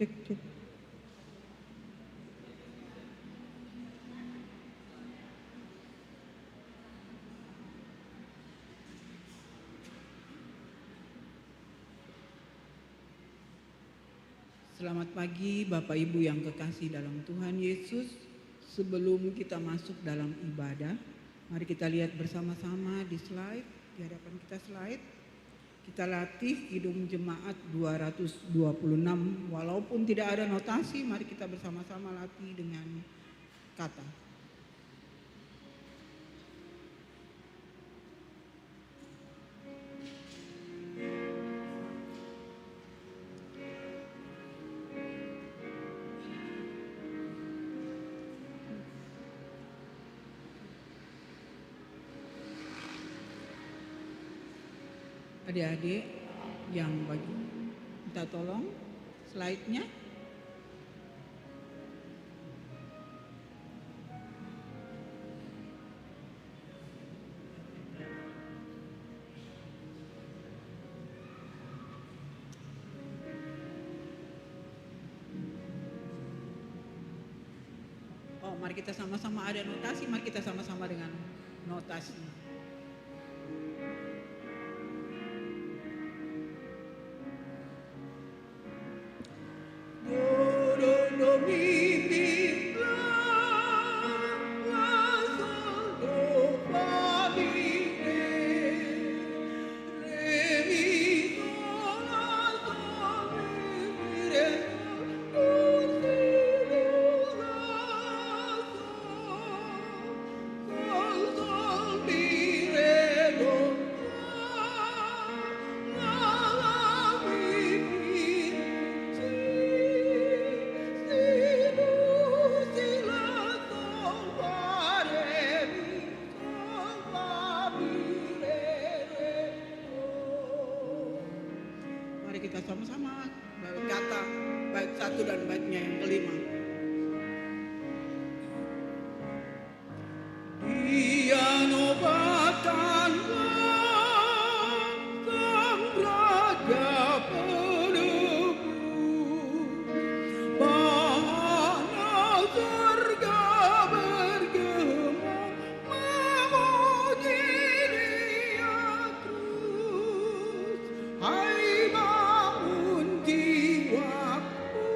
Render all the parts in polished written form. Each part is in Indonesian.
Cek, cek. Selamat pagi Bapak Ibu yang kekasih dalam Tuhan Yesus. Sebelum kita masuk dalam ibadah, mari kita lihat bersama-sama di slide, di hadapan kita slide. Kita latih Kidung Jemaat 226, walaupun tidak ada notasi, mari kita bersama-sama latih dengan kata. Adik-adik yang bagi, minta tolong slide-nya. Oh, mari kita sama-sama ada notasi, mari kita sama-sama dengan notasi. Mari kita sama-sama berkata bait 1 dan baitnya yang kelima. Dia nobatkan sang raja penebus, mana surga bergema memuji Dia terus. Hai bangun jiwaku,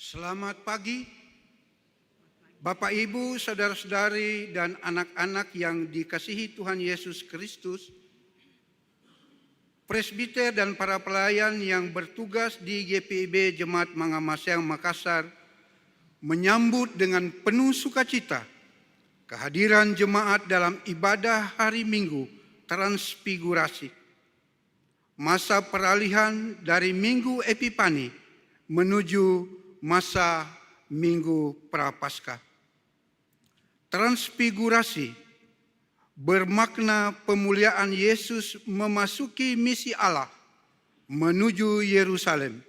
Selamat pagi, Bapak, Ibu, saudara-saudari, dan anak-anak yang dikasihi Tuhan Yesus Kristus. Presbiter dan para pelayan yang bertugas di GPIB Jemaat Mangamasyang Makassar menyambut dengan penuh sukacita kehadiran jemaat dalam ibadah hari Minggu Transfigurasi. Masa peralihan dari Minggu Epipani menuju masa Minggu Prapaskah. Transfigurasi bermakna pemuliaan Yesus memasuki misi Allah menuju Yerusalem,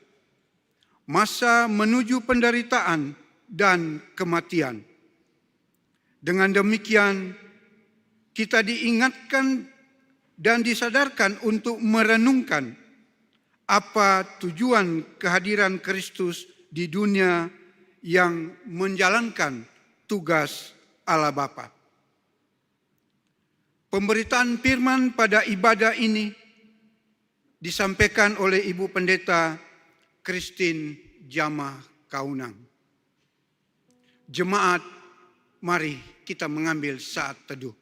masa menuju penderitaan dan kematian. Dengan demikian, kita diingatkan dan disadarkan untuk merenungkan apa tujuan kehadiran Kristus di dunia yang menjalankan tugas Allah Bapa. Pemberitaan firman pada ibadah ini disampaikan oleh Ibu Pendeta Christine Jamah Kaunang. Jemaat, mari kita mengambil saat teduh.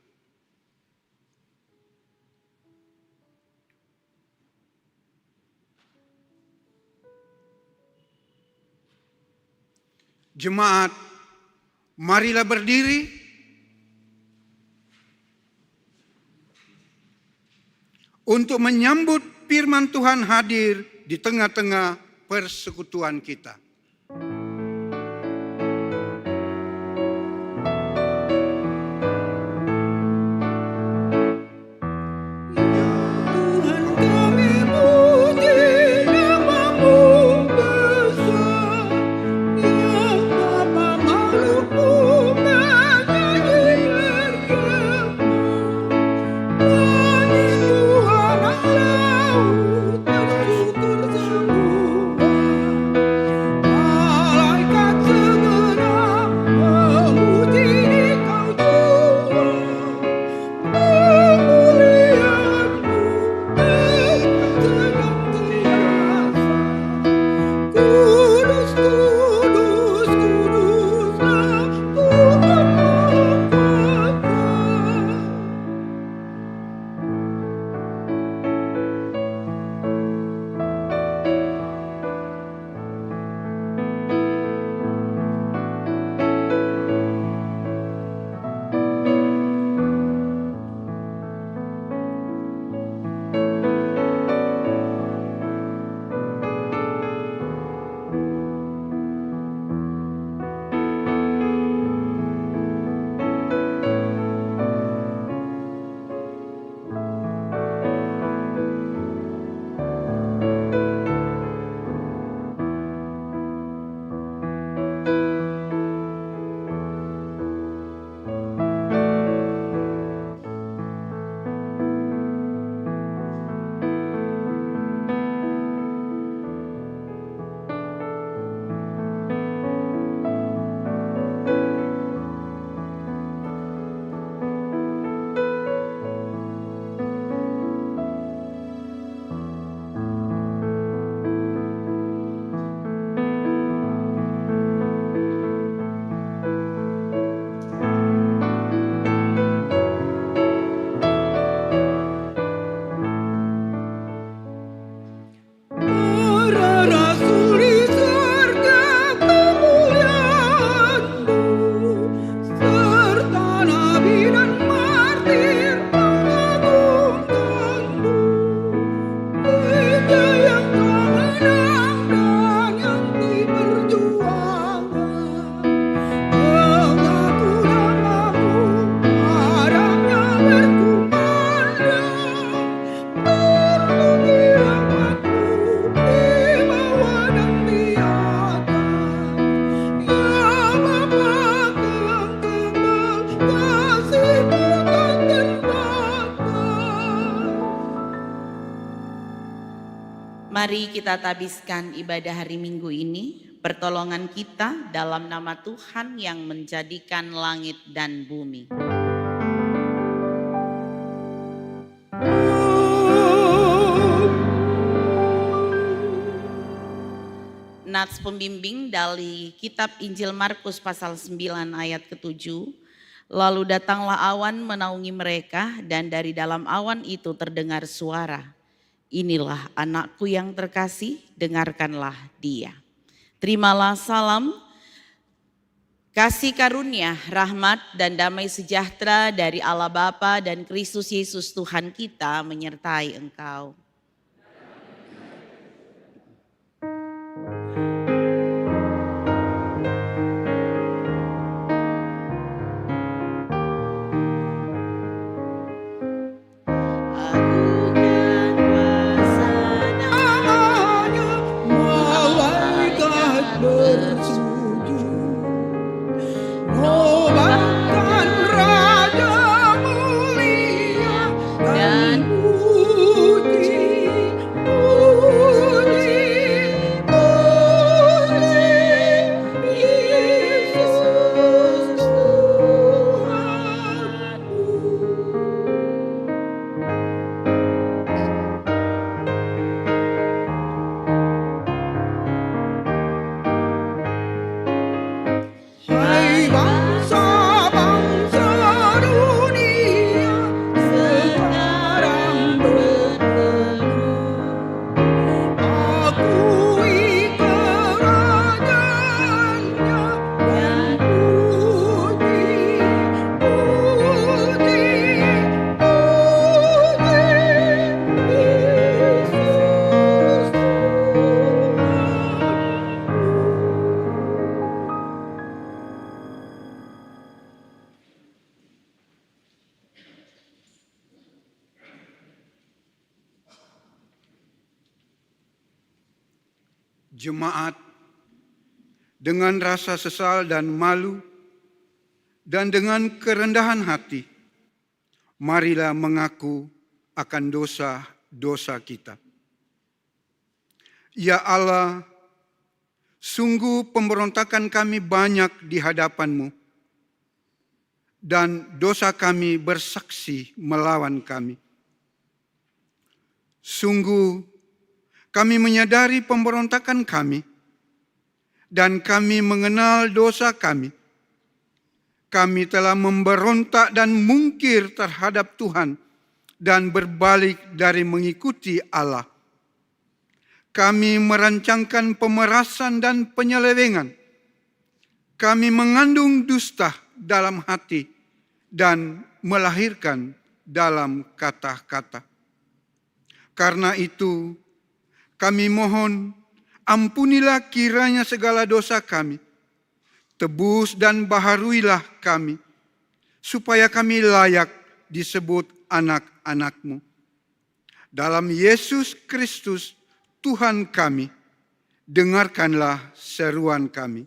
Jemaat, marilah berdiri untuk menyambut firman Tuhan hadir di tengah-tengah persekutuan kita. Mari kita tabiskan ibadah hari Minggu ini, pertolongan kita dalam nama Tuhan yang menjadikan langit dan bumi. nats pembimbing dari kitab Injil Markus pasal 9 ayat ke-7. Lalu datanglah awan menaungi mereka dan dari dalam awan itu terdengar suara, "Inilah anakku yang terkasih, dengarkanlah dia." Terimalah salam, kasih karunia, rahmat dan damai sejahtera dari Allah Bapa dan Kristus Yesus Tuhan kita menyertai engkau. Jemaat, dengan rasa sesal dan malu dan dengan kerendahan hati, marilah mengaku akan dosa-dosa kita. Ya Allah, sungguh pemberontakan kami banyak di hadapan-Mu, dan dosa kami bersaksi melawan kami. Sungguh kami menyadari pemberontakan kami, dan kami mengenal dosa kami. Kami telah memberontak dan mungkir terhadap Tuhan, dan berbalik dari mengikuti Allah. Kami merancangkan pemerasan dan penyelewengan. Kami mengandung dusta dalam hati, dan melahirkan dalam kata-kata. Karena itu, kami mohon, ampunilah kiranya segala dosa kami, tebus dan baharuilah kami, supaya kami layak disebut anak-anak-Mu. Dalam Yesus Kristus, Tuhan kami, dengarkanlah seruan kami.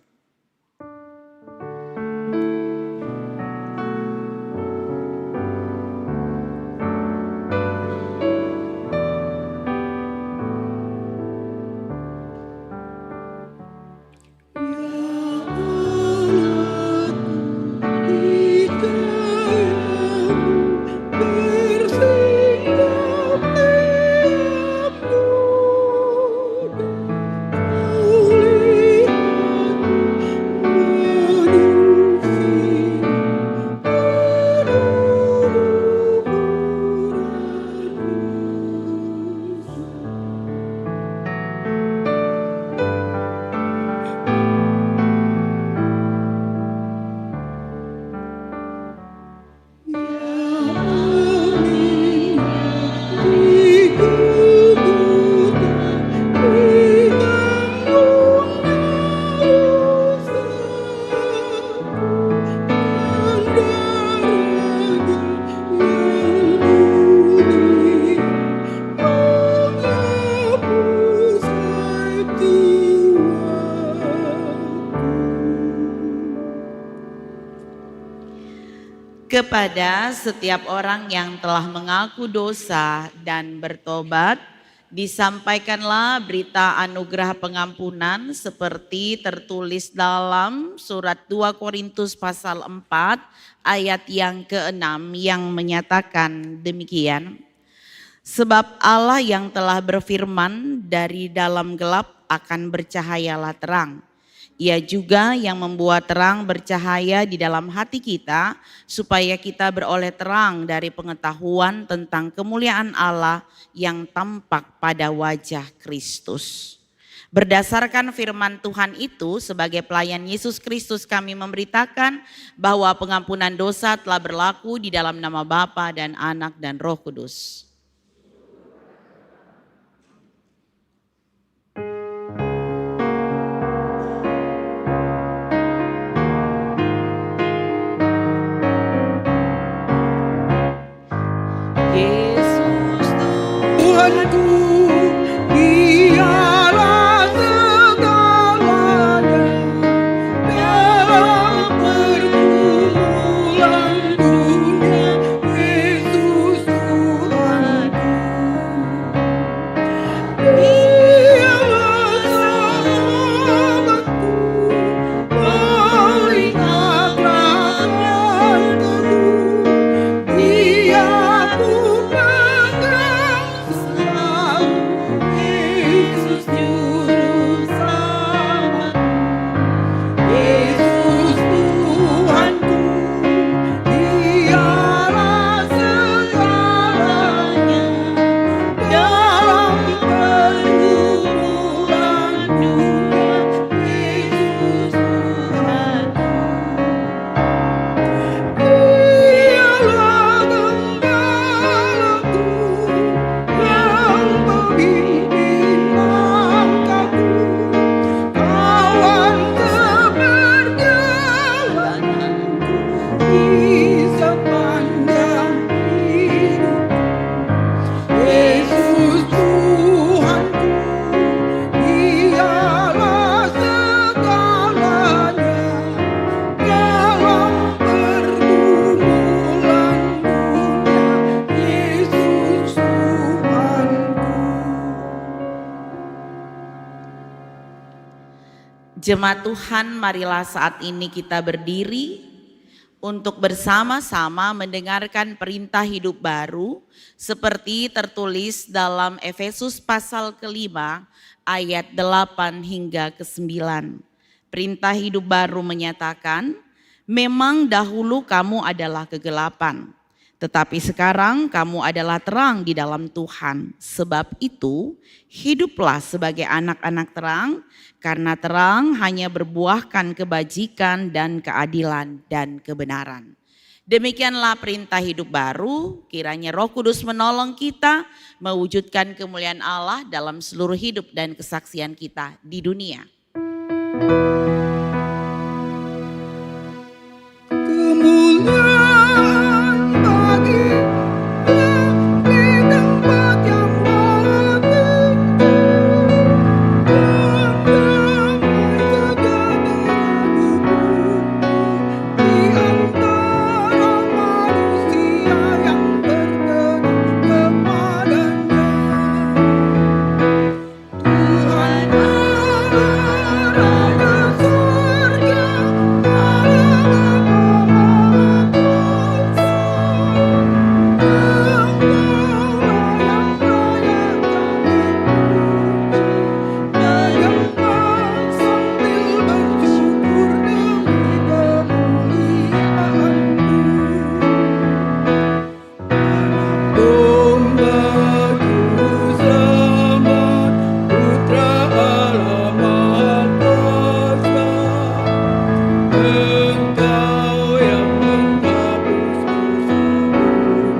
Kepada setiap orang yang telah mengaku dosa dan bertobat, disampaikanlah berita anugerah pengampunan seperti tertulis dalam surat 2 Korintus pasal 4 ayat yang ke-6 yang menyatakan demikian. Sebab Allah yang telah berfirman, dari dalam gelap akan bercahayalah terang. Ia juga yang membuat terang bercahaya di dalam hati kita, supaya kita beroleh terang dari pengetahuan tentang kemuliaan Allah yang tampak pada wajah Kristus. Berdasarkan firman Tuhan itu, sebagai pelayan Yesus Kristus kami memberitakan bahwa pengampunan dosa telah berlaku di dalam nama Bapa dan Anak dan Roh Kudus. Yesus Tuhanku, Dialah segalanya dalam pergumulan dunia. Yesus Tuhanku, Dialah sahabatku, pengingat rakyat teguh. Dia ku pegang selalu, Yesus juru selamatku. Yesus Tuhanku, Dialah segalanya dalam pergumulan dunia. Yesus Tuhanku, Dialah gembalaku yang membimbing langkahku, kawan seperjalananku di sepanjang hidup. Yesus Tuhanku, Dialah segalanya dalam pergumulan dunia. Yesus Tuhanku. Jemaat Tuhan, marilah saat ini kita berdiri untuk bersama-sama mendengarkan perintah hidup baru seperti tertulis dalam Efesus pasal ke-5 ayat 8 hingga ke-9. Perintah hidup baru menyatakan, memang dahulu kamu adalah kegelapan, tetapi sekarang kamu adalah terang di dalam Tuhan. Sebab itu, hiduplah sebagai anak-anak terang, karena terang hanya berbuahkan kebajikan dan keadilan dan kebenaran. Demikianlah perintah hidup baru, kiranya Roh Kudus menolong kita mewujudkan kemuliaan Allah dalam seluruh hidup dan kesaksian kita di dunia. Kemuliaan bagi yang di tempat yang maha tinggi, dan damai sejahtera di bumi di antara manusia yang berkenan kepadanya. Tuhan Allah Raja Surga, Allah Bapa Kuasa, Engkaulah yang layak kami puji, menyembah sambil bersyukur demi kemuliaan-Mu. Anak domba juru selamat, putra Allah Maha Kuasa, Engkau yang menghapus dosa dunia,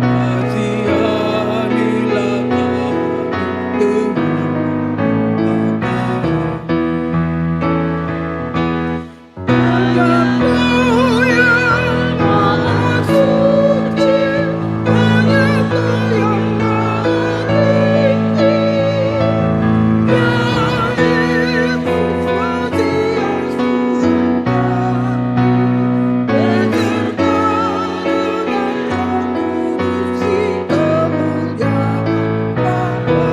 kasihanilah kami dengan Bapa yang maha suci, hanya Kau yang maha tinggi. Ya Yesus Mesias Tuhan kami, beserta dengan Roh Kudus di kemuliaan Bapa.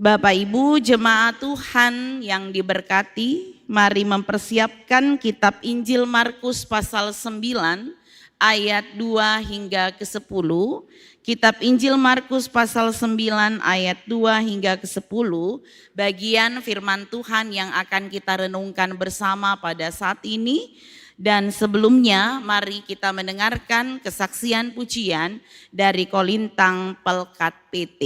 Bapak Ibu jemaat Tuhan yang diberkati, mari mempersiapkan kitab Injil Markus pasal 9 ayat 2 hingga ke-10. Kitab Injil Markus pasal 9 ayat 2 hingga ke-10, bagian firman Tuhan yang akan kita renungkan bersama pada saat ini. Dan sebelumnya mari kita mendengarkan kesaksian pujian dari Kolintang Pelkat PT.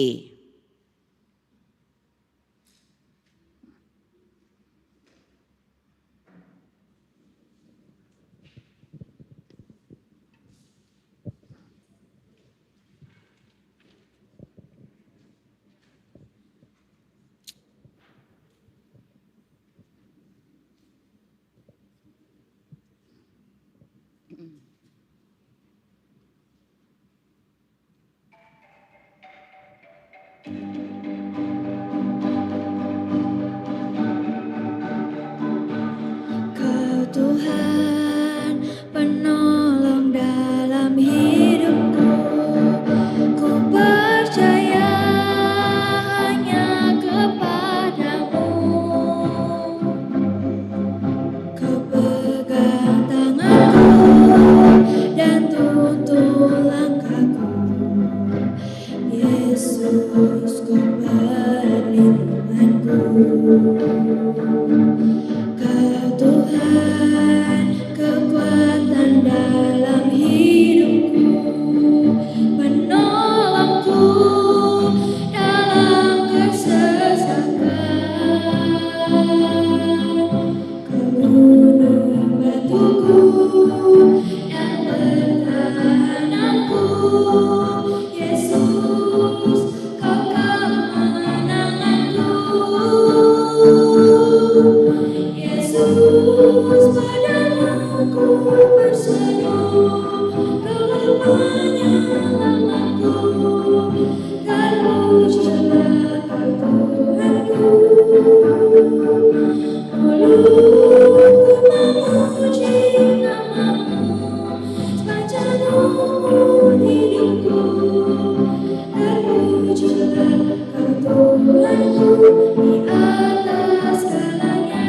Kau Tuhan, penolong dalam hidupku, ku percaya hanya kepadamu. Kau pegang tanganku dan tuntun langkahku, Yesus, kau perlindunganku. Kau Tuhan, kekuatan dalam hidupku, penolongku dalam kesesakan. Kau gunung batuku yang bertahan aku, Yesus, kau kemenanganku. Yesus, padamu ku berseru, Kau penyelamatku. Terpujilah Kau Tuhanku. Mulutku memuji nama-Mu sepanjang umur hidupku. Terpujilah Kau Tuhanku di atas segalanya.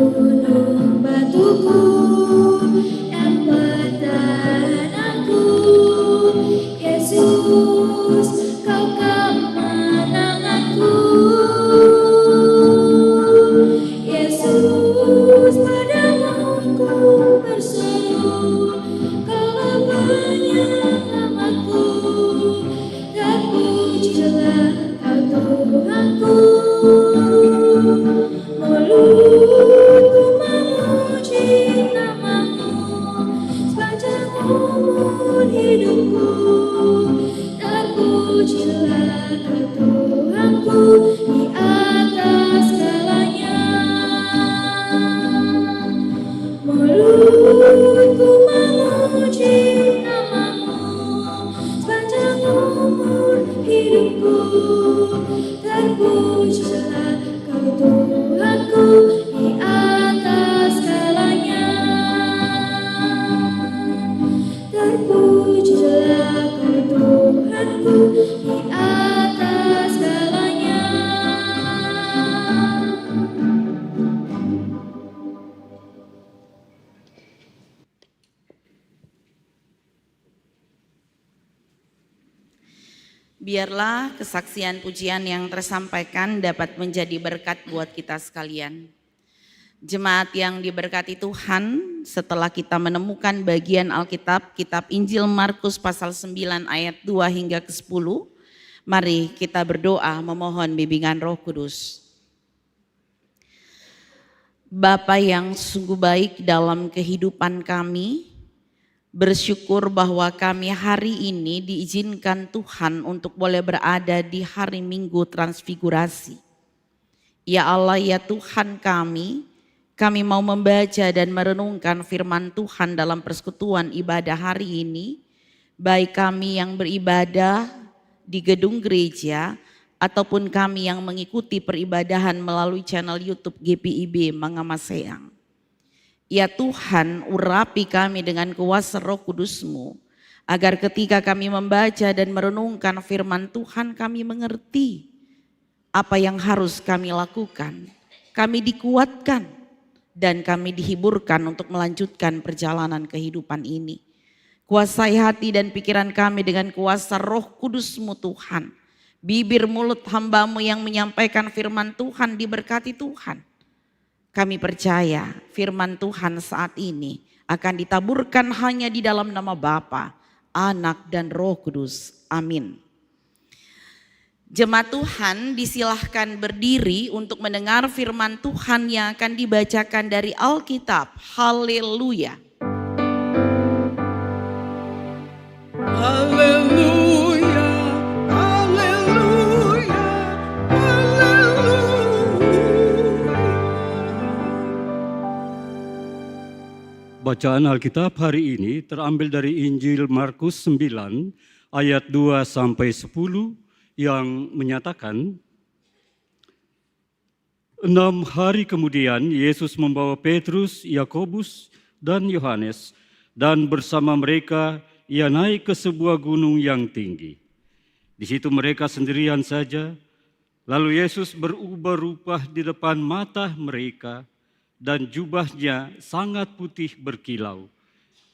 Gunung batuku yang bertahan aku, Yesus, Kau kemenanganku. Yesus, padamu ku berseru, Kau penyelamatku. Terpujilah Kau Tuhanku. Mulutku memuji nama-Mu sepanjang umur hidupku. Terpujilah Kau Tuhanku di atas segalanya. Mulutku memuji nama-Mu sepanjang umur hidupku. Terpujilah Kau Tuhanku di atas segalanya. Terpujilah Kau Tuhanku di atas segalanya. Biarlah kesaksian pujian yang tersampaikan dapat menjadi berkat buat kita sekalian. Jemaat yang diberkati Tuhan, setelah kita menemukan bagian Alkitab, kitab Injil Markus pasal 9 ayat 2 hingga ke-10, mari kita berdoa memohon bimbingan Roh Kudus. Bapa yang sungguh baik dalam kehidupan kami, Bersyukur bahwa kami hari ini diizinkan Tuhan untuk boleh berada di hari Minggu Transfigurasi. Ya Allah, ya Tuhan kami mau membaca dan merenungkan firman Tuhan dalam persekutuan ibadah hari ini, baik kami yang beribadah di gedung gereja ataupun kami yang mengikuti peribadahan melalui channel YouTube GPIB Mangamaseang. Ya Tuhan, urapi kami dengan kuasa Roh Kudus-Mu, agar ketika kami membaca dan merenungkan firman Tuhan kami mengerti apa yang harus kami lakukan. Kami dikuatkan dan kami dihiburkan untuk melanjutkan perjalanan kehidupan ini. Kuasai hati dan pikiran kami dengan kuasa Roh Kudus-Mu Tuhan. Bibir mulut hamba-Mu yang menyampaikan firman Tuhan diberkati Tuhan. Kami percaya firman Tuhan saat ini akan ditaburkan hanya di dalam nama Bapa, Anak dan Roh Kudus. Amin. Jemaat Tuhan disilahkan berdiri untuk mendengar firman Tuhan yang akan dibacakan dari Alkitab. Haleluya. Haleluya, haleluya, haleluya. Bacaan Alkitab hari ini terambil dari Injil Markus 9 ayat 2 sampai 10 yang menyatakan, 6 hari kemudian Yesus membawa Petrus, Yakobus, dan Yohanes, dan bersama mereka ia naik ke sebuah gunung yang tinggi. Di situ mereka sendirian saja, lalu Yesus berubah rupa di depan mata mereka, dan jubahnya sangat putih berkilau.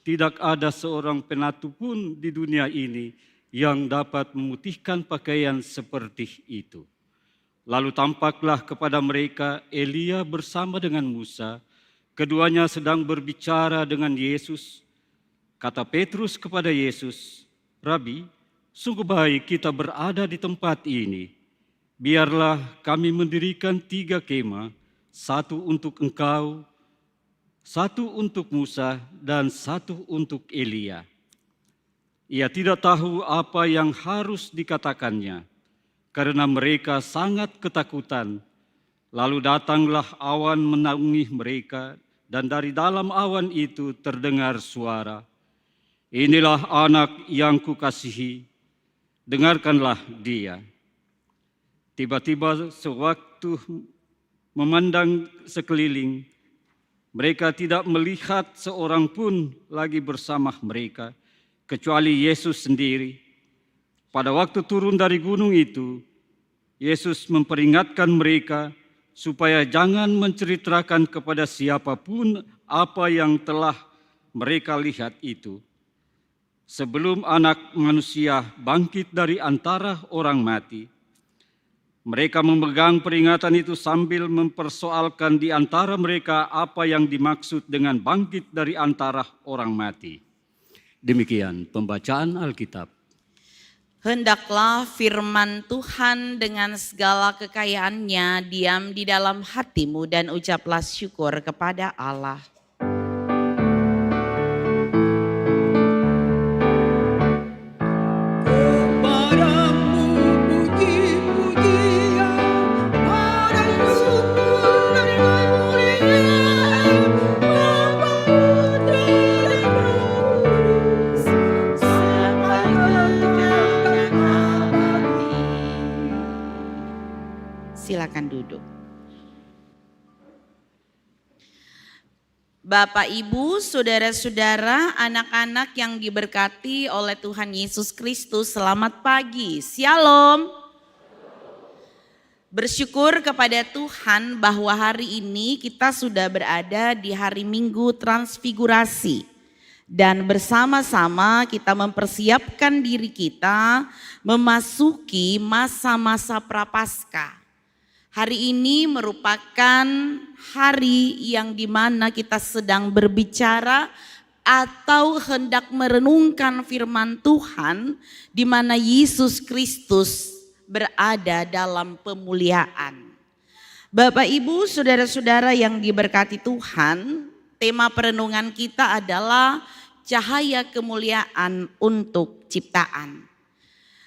Tidak ada seorang penatu pun di dunia ini yang dapat memutihkan pakaian seperti itu. Lalu tampaklah kepada mereka Elia bersama dengan Musa. Keduanya sedang berbicara dengan Yesus. Kata Petrus kepada Yesus, "Rabi, sungguh baik kita berada di tempat ini. Biarlah kami mendirikan 3 kemah, 1 untuk engkau, 1 untuk Musa, dan 1 untuk Elia." Ia tidak tahu apa yang harus dikatakannya, karena mereka sangat ketakutan. Lalu datanglah awan menaungi mereka, dan dari dalam awan itu terdengar suara, "Inilah anak yang kukasihi, dengarkanlah dia." Tiba-tiba sewaktu memandang sekeliling, mereka tidak melihat seorang pun lagi bersama mereka, kecuali Yesus sendiri. Pada waktu turun dari gunung itu, Yesus memperingatkan mereka supaya jangan menceritakan kepada siapapun apa yang telah mereka lihat itu, sebelum Anak Manusia bangkit dari antara orang mati. Mereka memegang peringatan itu sambil mempersoalkan di antara mereka apa yang dimaksud dengan bangkit dari antara orang mati. Demikian pembacaan Alkitab. Hendaklah firman Tuhan dengan segala kekayaannya diam di dalam hatimu dan ucaplah syukur kepada Allah. Kepadamu puji-pujian, pada syukur dan kemuliaan, Bapa, Putra, dan Roh Kudus, sampai kekal abadi. Silakan duduk. Bapak, Ibu, saudara-saudara, anak-anak yang diberkati oleh Tuhan Yesus Kristus, selamat pagi. Shalom. Bersyukur kepada Tuhan bahwa hari ini kita sudah berada di hari Minggu Transfigurasi. Dan bersama-sama kita mempersiapkan diri kita memasuki masa-masa Prapaskah. Hari ini merupakan hari yang dimana kita sedang berbicara atau hendak merenungkan firman Tuhan, di mana Yesus Kristus berada dalam pemuliaan. Bapak, Ibu, saudara-saudara yang diberkati Tuhan, tema perenungan kita adalah cahaya kemuliaan untuk ciptaan.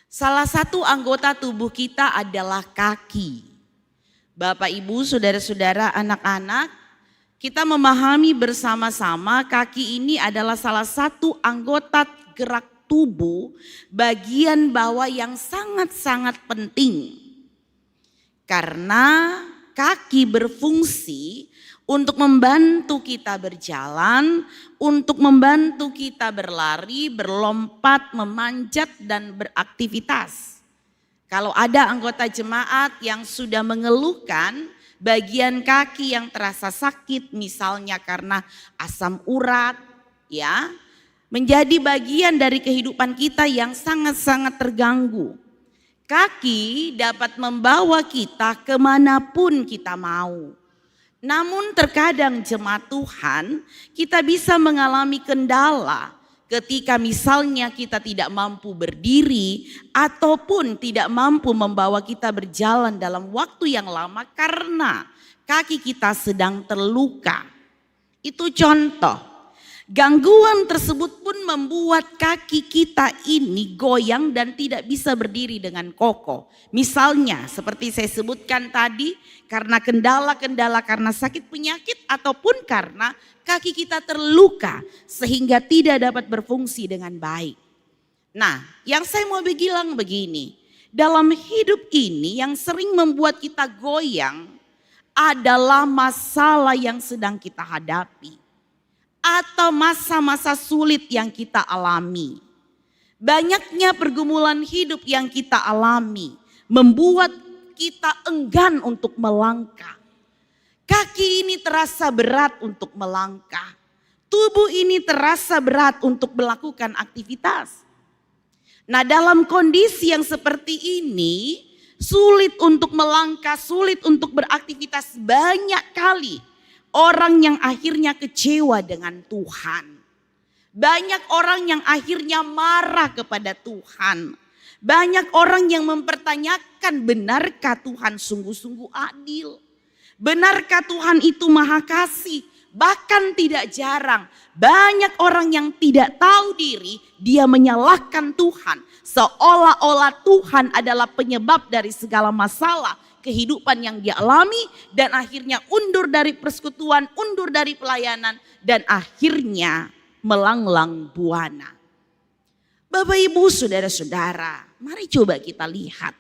Salah satu anggota tubuh kita adalah kaki. Bapak, Ibu, saudara-saudara, anak-anak, kita memahami bersama-sama kaki ini adalah salah satu anggota gerak tubuh bagian bawah yang sangat-sangat penting. Karena kaki berfungsi untuk membantu kita berjalan, untuk membantu kita berlari, berlompat, memanjat, dan beraktivitas. Kalau ada anggota jemaat yang sudah mengeluhkan bagian kaki yang terasa sakit, misalnya karena asam urat, ya, menjadi bagian dari kehidupan kita yang sangat-sangat terganggu. Kaki dapat membawa kita kemanapun kita mau. Namun terkadang jemaat Tuhan, kita bisa mengalami kendala ketika misalnya kita tidak mampu berdiri ataupun tidak mampu membawa kita berjalan dalam waktu yang lama karena kaki kita sedang terluka. Itu contoh. Gangguan tersebut pun membuat kaki kita ini goyang dan tidak bisa berdiri dengan kokoh. Misalnya seperti saya sebutkan tadi, karena kendala-kendala karena sakit penyakit ataupun karena kaki kita terluka sehingga tidak dapat berfungsi dengan baik. Nah, yang saya mau bilang begini, dalam hidup ini yang sering membuat kita goyang adalah masalah yang sedang kita hadapi. Atau masa-masa sulit yang kita alami. Banyaknya pergumulan hidup yang kita alami membuat kita enggan untuk melangkah. Kaki ini terasa berat untuk melangkah. Tubuh ini terasa berat untuk melakukan aktivitas. Nah, dalam kondisi yang seperti ini, sulit untuk melangkah, sulit untuk beraktivitas, banyak kali orang yang akhirnya kecewa dengan Tuhan. Banyak orang yang akhirnya marah kepada Tuhan. Banyak orang yang mempertanyakan, benarkah Tuhan sungguh-sungguh adil? Benarkah Tuhan itu maha kasih? Bahkan tidak jarang banyak orang yang tidak tahu diri, dia menyalahkan Tuhan. Seolah-olah Tuhan adalah penyebab dari segala masalah kehidupan yang dia alami, dan akhirnya undur dari persekutuan, undur dari pelayanan, dan akhirnya melanglang buana. Bapak, Ibu, saudara-saudara, mari coba kita lihat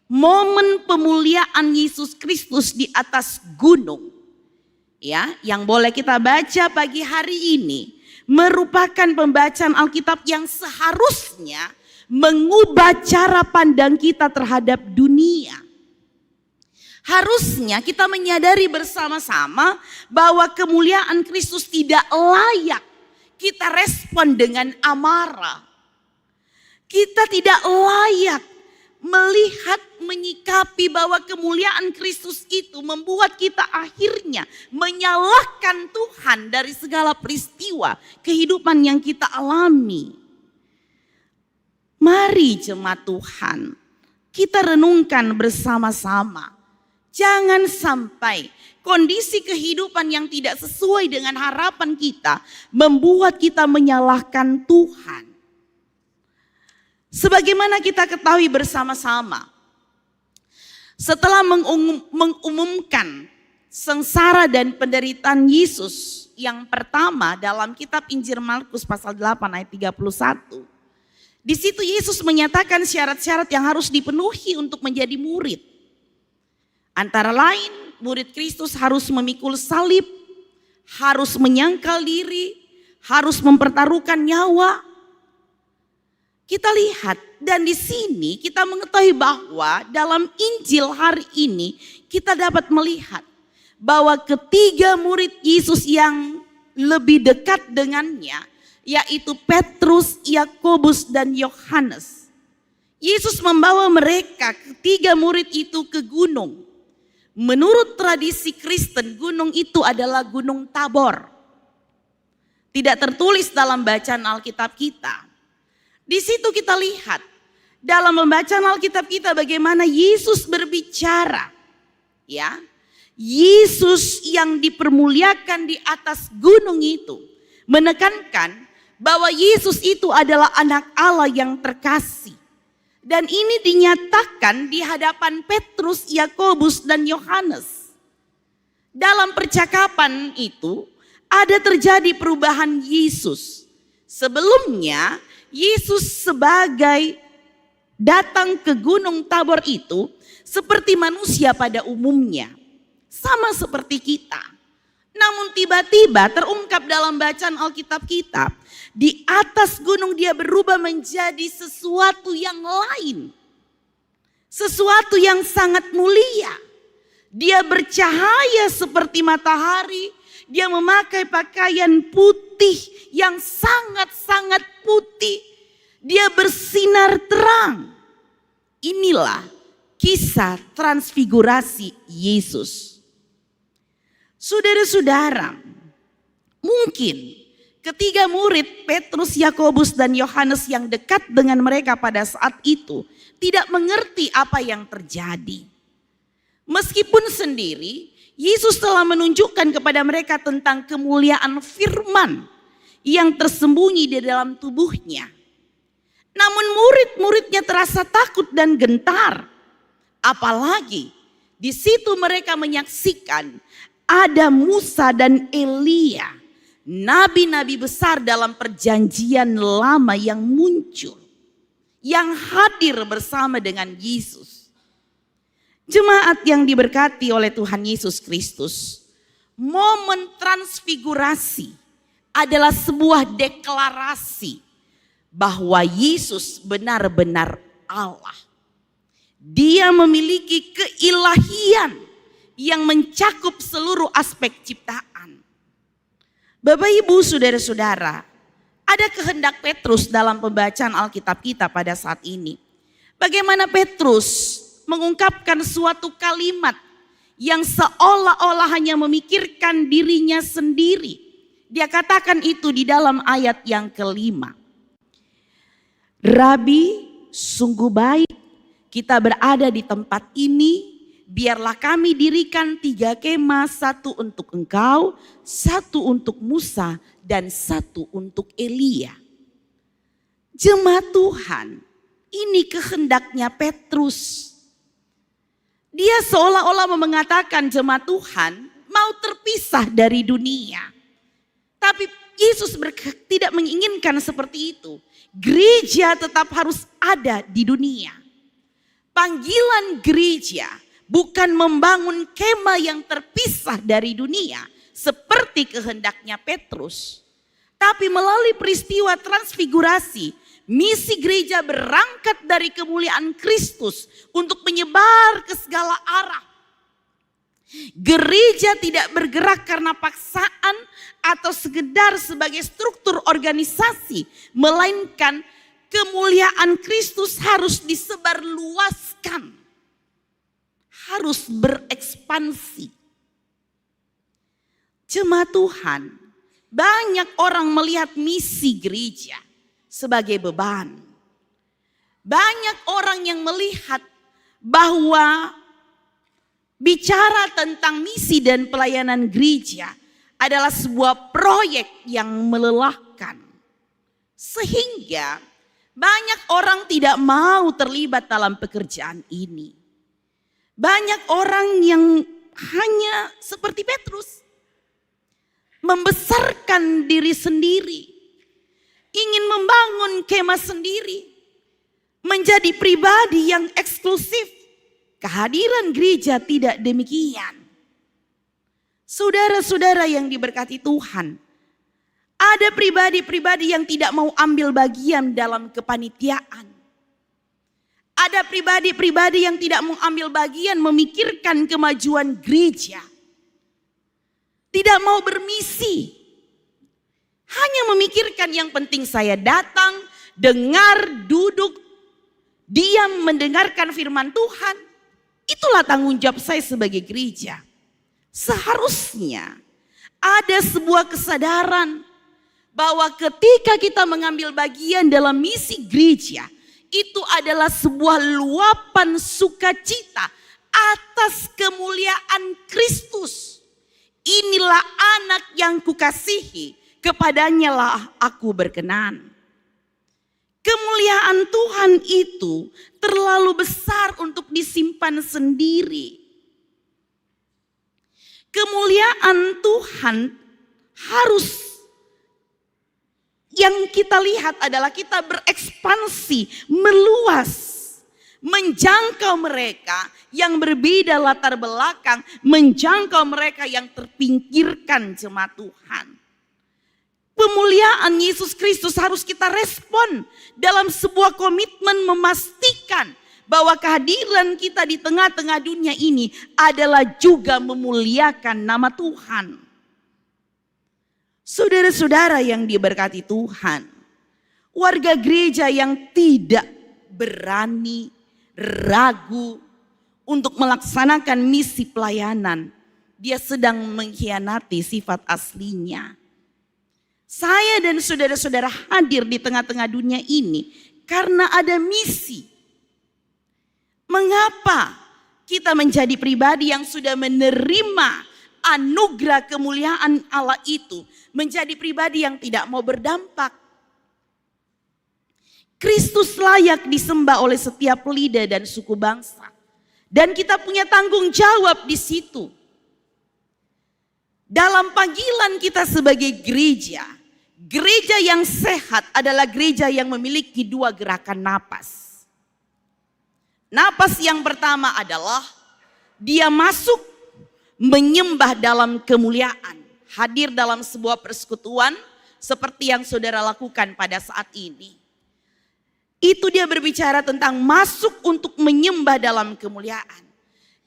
momen pemuliaan Yesus Kristus di atas gunung, ya, yang boleh kita baca pagi hari ini, merupakan pembacaan Alkitab yang seharusnya mengubah cara pandang kita terhadap dunia. Harusnya kita menyadari bersama-sama bahwa kemuliaan Kristus tidak layak kita respon dengan amarah. Kita tidak layak melihat, menyikapi bahwa kemuliaan Kristus itu membuat kita akhirnya menyalahkan Tuhan dari segala peristiwa kehidupan yang kita alami. Mari jemaat Tuhan, kita renungkan bersama-sama. Jangan sampai kondisi kehidupan yang tidak sesuai dengan harapan kita membuat kita menyalahkan Tuhan. Sebagaimana kita ketahui bersama-sama, setelah mengumumkan sengsara dan penderitaan Yesus yang pertama dalam kitab Injil Markus pasal 8 ayat 31. Di situ Yesus menyatakan syarat-syarat yang harus dipenuhi untuk menjadi murid. Antara lain, murid Kristus harus memikul salib, harus menyangkal diri, harus mempertaruhkan nyawa. Kita lihat, dan di sini kita mengetahui bahwa dalam Injil hari ini kita dapat melihat bahwa ketiga murid Yesus yang lebih dekat dengannya, yaitu Petrus, Yakobus, dan Yohanes. Yesus membawa mereka, ketiga murid itu, ke gunung. Menurut tradisi Kristen, gunung itu adalah Gunung Tabor. Tidak tertulis dalam bacaan Alkitab kita. Di situ kita lihat dalam pembacaan Alkitab kita bagaimana Yesus berbicara. Ya, Yesus yang dipermuliakan di atas gunung itu menekankan bahwa Yesus itu adalah anak Allah yang terkasih. Dan ini dinyatakan di hadapan Petrus, Yakobus, dan Yohanes. Dalam percakapan itu ada terjadi perubahan Yesus. Sebelumnya Yesus sebagai datang ke Gunung Tabor itu seperti manusia pada umumnya. Sama seperti kita. Namun tiba-tiba terungkap dalam bacaan Alkitab kita, di atas gunung dia berubah menjadi sesuatu yang lain. Sesuatu yang sangat mulia. Dia bercahaya seperti matahari. Dia memakai pakaian putih yang sangat-sangat putih. Dia bersinar terang. Inilah kisah transfigurasi Yesus. Saudara-saudara, mungkin ketiga murid Petrus, Yakobus, dan Yohanes yang dekat dengan mereka pada saat itu tidak mengerti apa yang terjadi. Meskipun sendiri Yesus telah menunjukkan kepada mereka tentang kemuliaan firman yang tersembunyi di dalam tubuhnya. Namun murid-muridnya terasa takut dan gentar. Apalagi di situ mereka menyaksikan ada Musa dan Elia, nabi-nabi besar dalam perjanjian lama yang muncul, yang hadir bersama dengan Yesus. Jemaat yang diberkati oleh Tuhan Yesus Kristus, momen transfigurasi adalah sebuah deklarasi bahwa Yesus benar-benar Allah. Dia memiliki keilahian yang mencakup seluruh aspek ciptaan. Bapak, Ibu, saudara-saudara, ada kehendak Petrus dalam pembacaan Alkitab kita pada saat ini. Bagaimana Petrus mengungkapkan suatu kalimat yang seolah-olah hanya memikirkan dirinya sendiri. Dia katakan itu di dalam ayat yang kelima. Rabi, sungguh baik kita berada di tempat ini. Biarlah kami dirikan 3 kemah, 1 untuk engkau, 1 untuk Musa, dan 1 untuk Elia. Jemaat Tuhan, ini kehendaknya Petrus. Dia seolah-olah mengatakan jemaat Tuhan mau terpisah dari dunia. Tapi Yesus tidak menginginkan seperti itu. Gereja tetap harus ada di dunia. Panggilan gereja bukan membangun kemah yang terpisah dari dunia seperti kehendaknya Petrus. Tapi melalui peristiwa transfigurasi, misi gereja berangkat dari kemuliaan Kristus untuk menyebar ke segala arah. Gereja tidak bergerak karena paksaan atau sekedar sebagai struktur organisasi, melainkan kemuliaan Kristus harus disebarluaskan. Harus berekspansi. Jemaat Tuhan, banyak orang melihat misi gereja sebagai beban. Banyak orang yang melihat bahwa bicara tentang misi dan pelayanan gereja adalah sebuah proyek yang melelahkan. Sehingga banyak orang tidak mau terlibat dalam pekerjaan ini. Banyak orang yang hanya seperti Petrus, membesarkan diri sendiri, ingin membangun kemah sendiri, menjadi pribadi yang eksklusif. Kehadiran gereja tidak demikian. Saudara-saudara yang diberkati Tuhan, ada pribadi-pribadi yang tidak mau ambil bagian dalam kepanitiaan. Ada pribadi-pribadi yang tidak mau ambil bagian memikirkan kemajuan gereja. Tidak mau bermisi. Hanya memikirkan yang penting saya datang, dengar, duduk, diam mendengarkan firman Tuhan. Itulah tanggung jawab saya sebagai gereja. Seharusnya ada sebuah kesadaran bahwa ketika kita mengambil bagian dalam misi gereja, itu adalah sebuah luapan sukacita atas kemuliaan Kristus. Inilah anak yang kukasihi, kepadanya lah aku berkenan. Kemuliaan Tuhan itu terlalu besar untuk disimpan sendiri. Kemuliaan Tuhan harus, yang kita lihat adalah kita berekspansi, meluas, menjangkau mereka yang berbeda latar belakang, menjangkau mereka yang terpinggirkan jemaat Tuhan. Pemuliaan Yesus Kristus harus kita respon dalam sebuah komitmen memastikan bahwa kehadiran kita di tengah-tengah dunia ini adalah juga memuliakan nama Tuhan. Saudara-saudara yang diberkati Tuhan, warga gereja yang tidak berani, ragu untuk melaksanakan misi pelayanan, dia sedang mengkhianati sifat aslinya. Saya dan saudara-saudara hadir di tengah-tengah dunia ini karena ada misi. Mengapa kita menjadi pribadi yang sudah menerima anugerah kemuliaan Allah itu menjadi pribadi yang tidak mau berdampak? Kristus layak disembah oleh setiap lidah dan suku bangsa. Dan kita punya tanggung jawab di situ. Dalam panggilan kita sebagai gereja, gereja yang sehat adalah gereja yang memiliki dua gerakan napas. Napas yang pertama adalah dia masuk menyembah dalam kemuliaan. Hadir dalam sebuah persekutuan seperti yang saudara lakukan pada saat ini. Itu dia berbicara tentang masuk untuk menyembah dalam kemuliaan.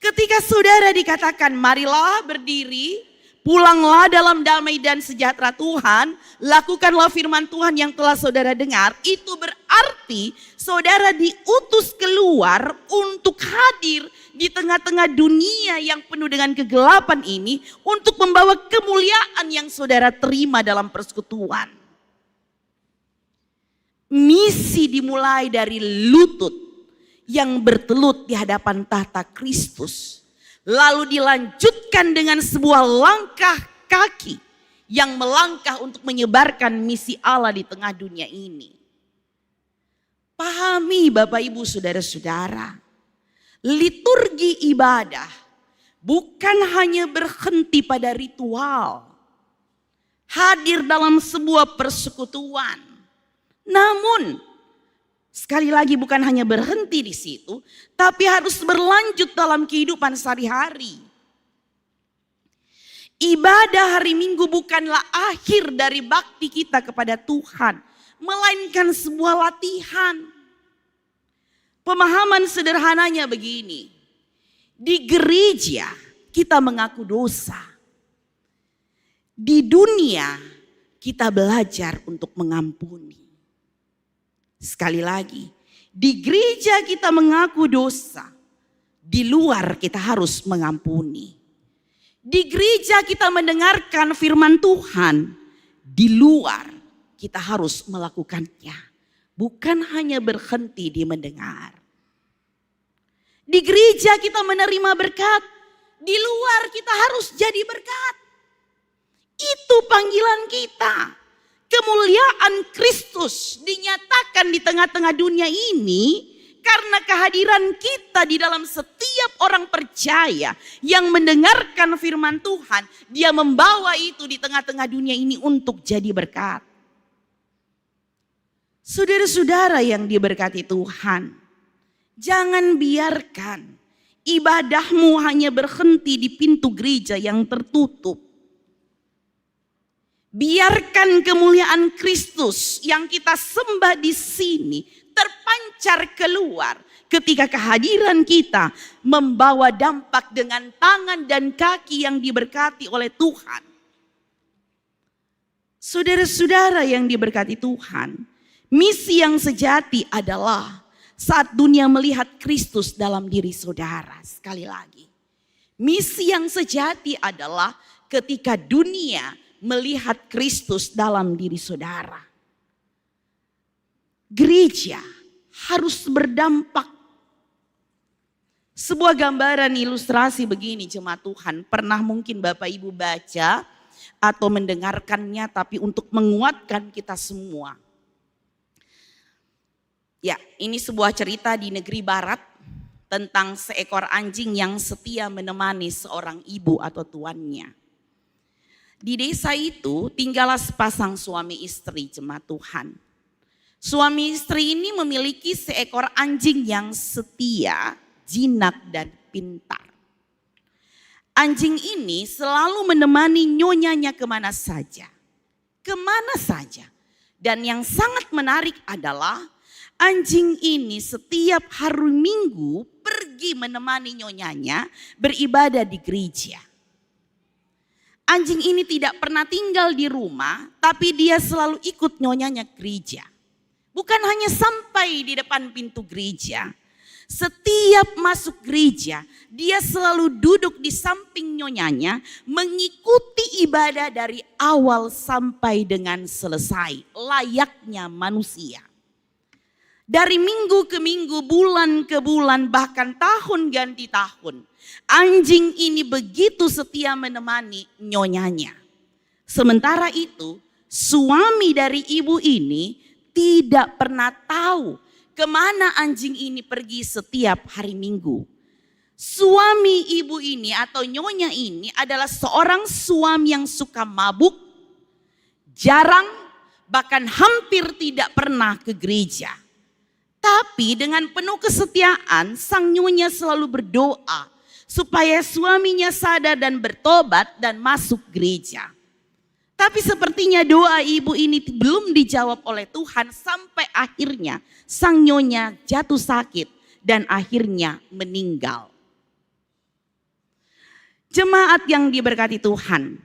Ketika saudara dikatakan marilah berdiri, pulanglah dalam damai dan sejahtera Tuhan, lakukanlah firman Tuhan yang telah saudara dengar, itu berarti saudara diutus keluar untuk hadir di tengah-tengah dunia yang penuh dengan kegelapan ini untuk membawa kemuliaan yang saudara terima dalam persekutuan. Misi dimulai dari lutut yang bertelut di hadapan tahta Kristus. Lalu dilanjutkan dengan sebuah langkah kaki yang melangkah untuk menyebarkan misi Allah di tengah dunia ini. Pahami Bapak Ibu saudara-saudara, liturgi ibadah bukan hanya berhenti pada ritual, hadir dalam sebuah persekutuan. Namun sekali lagi bukan hanya berhenti di situ, tapi harus berlanjut dalam kehidupan sehari-hari. Ibadah hari Minggu bukanlah akhir dari bakti kita kepada Tuhan, melainkan sebuah latihan. Pemahaman sederhananya begini, di gereja kita mengaku dosa. Di dunia kita belajar untuk mengampuni. Sekali lagi, di gereja kita mengaku dosa, di luar kita harus mengampuni. Di gereja kita mendengarkan firman Tuhan, di luar kita harus melakukannya. Bukan hanya berhenti di mendengar. Di gereja kita menerima berkat, di luar kita harus jadi berkat. Itu panggilan kita. Kemuliaan Kristus dinyatakan di tengah-tengah dunia ini karena kehadiran kita di dalam setiap orang percaya yang mendengarkan firman Tuhan. Dia membawa itu di tengah-tengah dunia ini untuk jadi berkat. Saudara-saudara yang diberkati Tuhan, jangan biarkan ibadahmu hanya berhenti di pintu gereja yang tertutup. Biarkan kemuliaan Kristus yang kita sembah di sini terpancar keluar ketika kehadiran kita membawa dampak dengan tangan dan kaki yang diberkati oleh Tuhan. Saudara-saudara yang diberkati Tuhan, misi yang sejati adalah saat dunia melihat Kristus dalam diri saudara. Sekali lagi, misi yang sejati adalah ketika dunia melihat Kristus dalam diri saudara. Gereja harus berdampak. Sebuah gambaran ilustrasi begini jemaat Tuhan. Pernah mungkin Bapak Ibu baca atau mendengarkannya, tapi untuk menguatkan kita semua. Ya, ini sebuah cerita di negeri barat tentang seekor anjing yang setia menemani seorang ibu atau tuannya. Di desa itu tinggallah sepasang suami istri jemaat Tuhan. Suami istri ini memiliki seekor anjing yang setia, jinak dan pintar. Anjing ini selalu menemani nyonyanya kemana saja. Kemana saja. Dan yang sangat menarik adalah anjing ini setiap hari Minggu pergi menemani nyonyanya beribadah di gereja. Anjing ini tidak pernah tinggal di rumah, tapi dia selalu ikut nyonyanya ke gereja. Bukan hanya sampai di depan pintu gereja. Setiap masuk gereja, dia selalu duduk di samping nyonyanya, mengikuti ibadah dari awal sampai dengan selesai, layaknya manusia. Dari minggu ke minggu, bulan ke bulan, bahkan tahun ganti tahun, anjing ini begitu setia menemani nyonyanya. Sementara itu, suami dari ibu ini tidak pernah tahu kemana anjing ini pergi setiap hari Minggu. Suami ibu ini atau nyonya ini adalah seorang suami yang suka mabuk, jarang, bahkan hampir tidak pernah ke gereja. Tapi dengan penuh kesetiaan, sang nyonya selalu berdoa supaya suaminya sadar dan bertobat dan masuk gereja. Tapi sepertinya doa ibu ini belum dijawab oleh Tuhan sampai akhirnya sang nyonya jatuh sakit dan akhirnya meninggal. Jemaat yang diberkati Tuhan,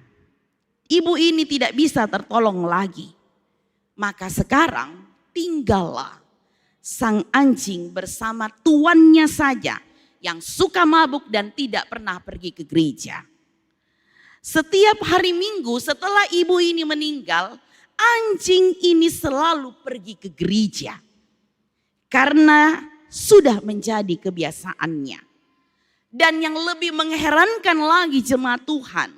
ibu ini tidak bisa tertolong lagi. Maka sekarang tinggallah sang anjing bersama tuannya saja yang suka mabuk dan tidak pernah pergi ke gereja. Setiap hari Minggu setelah ibu ini meninggal, anjing ini selalu pergi ke gereja. Karena sudah menjadi kebiasaannya. Dan yang lebih mengherankan lagi jemaat Tuhan,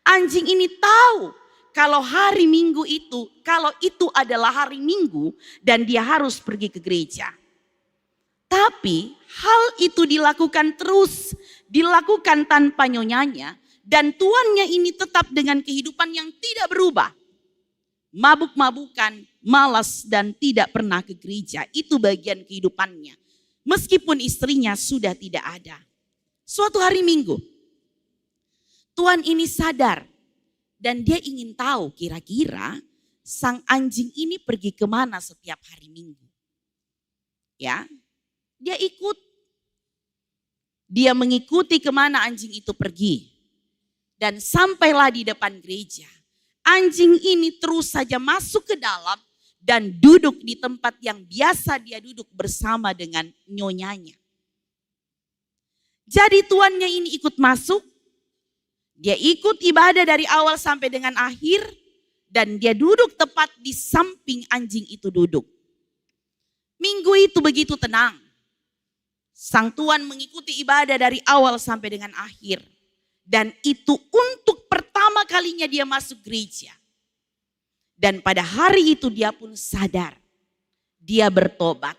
anjing ini tahu kalau hari Minggu itu, kalau itu adalah hari Minggu dan dia harus pergi ke gereja. Tapi hal itu dilakukan terus, dilakukan tanpa nyonyanya. Dan tuannya ini tetap dengan kehidupan yang tidak berubah. Mabuk-mabukan, malas dan tidak pernah ke gereja. Itu bagian kehidupannya. Meskipun istrinya sudah tidak ada. Suatu hari Minggu, tuan ini sadar. Dan dia ingin tahu kira-kira sang anjing ini pergi kemana setiap hari Minggu. Ya, dia ikut. Dia mengikuti kemana anjing itu pergi. Dan sampailah di depan gereja. Anjing ini terus saja masuk ke dalam dan duduk di tempat yang biasa dia duduk bersama dengan nyonyanya. Jadi tuannya ini ikut masuk. Dia ikut ibadah dari awal sampai dengan akhir. Dan dia duduk tepat di samping anjing itu duduk. Minggu itu begitu tenang. Sang tuan mengikuti ibadah dari awal sampai dengan akhir. Dan itu untuk pertama kalinya dia masuk gereja. Dan pada hari itu dia pun sadar. Dia bertobat.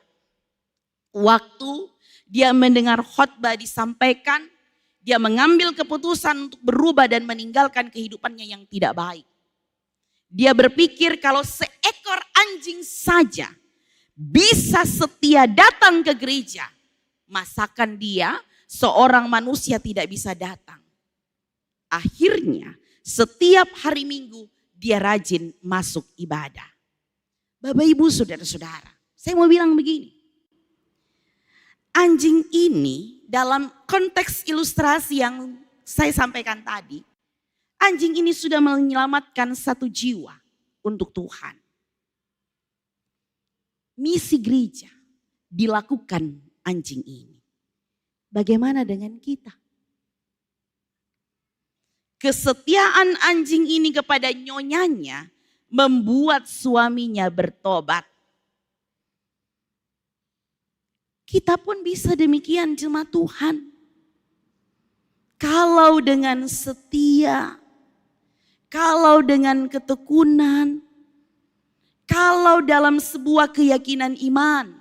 Waktu dia mendengar khotbah disampaikan, dia mengambil keputusan untuk berubah dan meninggalkan kehidupannya yang tidak baik. Dia berpikir kalau seekor anjing saja bisa setia datang ke gereja, masakan dia seorang manusia tidak bisa datang. Akhirnya setiap hari Minggu dia rajin masuk ibadah. Bapak Ibu saudara-saudara, saya mau bilang begini. Anjing ini dalam konteks ilustrasi yang saya sampaikan tadi, anjing ini sudah menyelamatkan satu jiwa untuk Tuhan. Misi gereja dilakukan anjing ini. Bagaimana dengan kita? Kesetiaan anjing ini kepada nyonyanya membuat suaminya bertobat. Kita pun bisa demikian jemaat Tuhan. Kalau dengan setia, kalau dengan ketekunan, kalau dalam sebuah keyakinan iman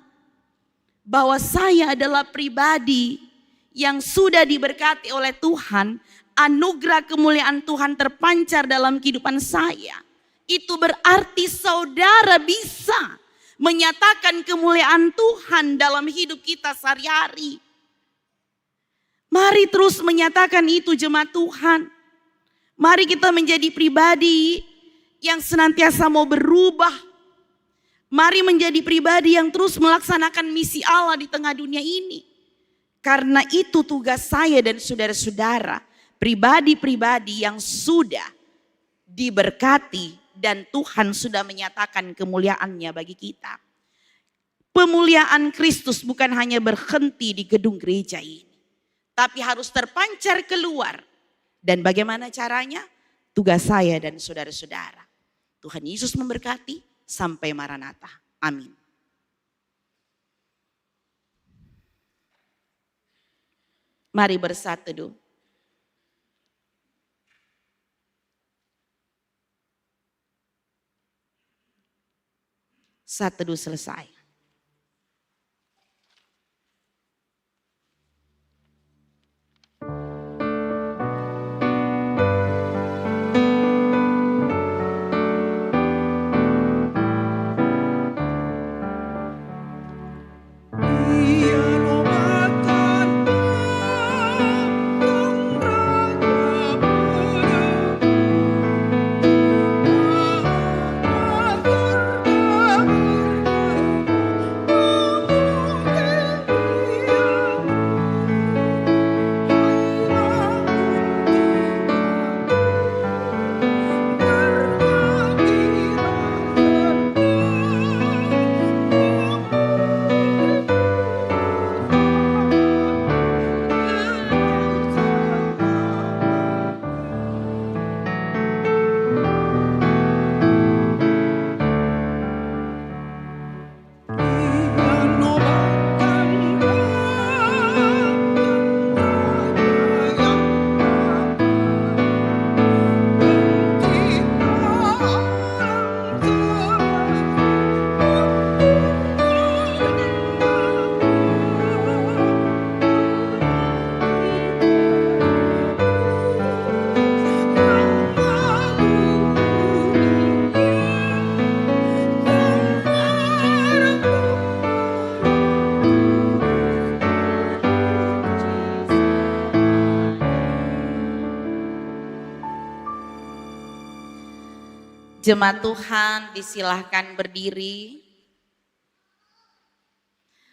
bahwa saya adalah pribadi yang sudah diberkati oleh Tuhan, anugerah kemuliaan Tuhan terpancar dalam kehidupan saya. Itu berarti saudara bisa menyatakan kemuliaan Tuhan dalam hidup kita sehari-hari. Mari terus menyatakan itu jemaat Tuhan. Mari kita menjadi pribadi yang senantiasa mau berubah. Mari menjadi pribadi yang terus melaksanakan misi Allah di tengah dunia ini. Karena itu tugas saya dan saudara-saudara, pribadi-pribadi yang sudah diberkati dan Tuhan sudah menyatakan kemuliaannya bagi kita. Pemuliaan Kristus bukan hanya berhenti di gedung gereja ini, tapi harus terpancar keluar. Dan bagaimana caranya? Tugas saya dan saudara-saudara. Tuhan Yesus memberkati sampai Maranatha. Amin. Mari bersatu teduh. Saat teduh selesai. Jemaat Tuhan disilahkan berdiri.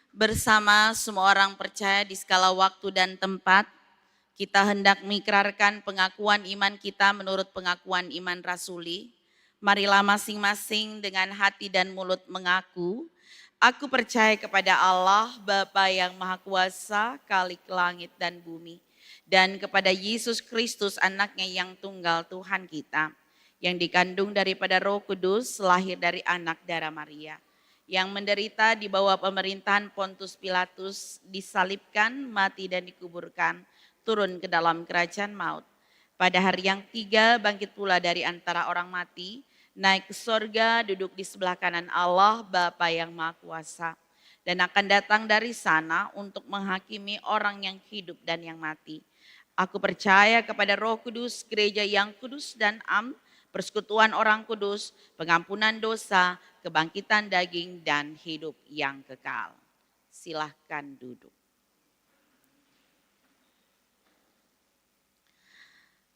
Bersama semua orang percaya di skala waktu dan tempat, kita hendak mengikrarkan pengakuan iman kita menurut pengakuan iman rasuli. Marilah masing-masing dengan hati dan mulut mengaku, aku percaya kepada Allah, Bapa yang Maha Kuasa, Khalik langit dan bumi, dan kepada Yesus Kristus, anaknya yang tunggal Tuhan kita, yang dikandung daripada Roh Kudus, lahir dari anak darah Maria, yang menderita di bawah pemerintahan Pontius Pilatus, disalibkan, mati dan dikuburkan, turun ke dalam kerajaan maut. Pada hari yang ketiga bangkit pula dari antara orang mati, naik ke sorga, duduk di sebelah kanan Allah, Bapa yang Maha Kuasa, dan akan datang dari sana untuk menghakimi orang yang hidup dan yang mati. Aku percaya kepada Roh Kudus, gereja yang kudus dan am, persekutuan orang kudus, pengampunan dosa, kebangkitan daging, dan hidup yang kekal. Silahkan duduk.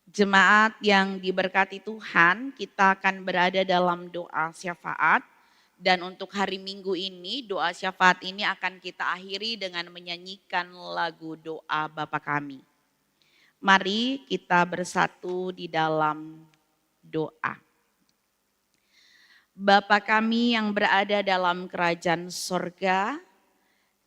Jemaat yang diberkati Tuhan, kita akan berada dalam doa syafaat. Dan untuk hari Minggu ini, doa syafaat ini akan kita akhiri dengan menyanyikan lagu doa Bapa Kami. Mari kita bersatu di dalam doa. Bapa kami yang berada dalam kerajaan sorga,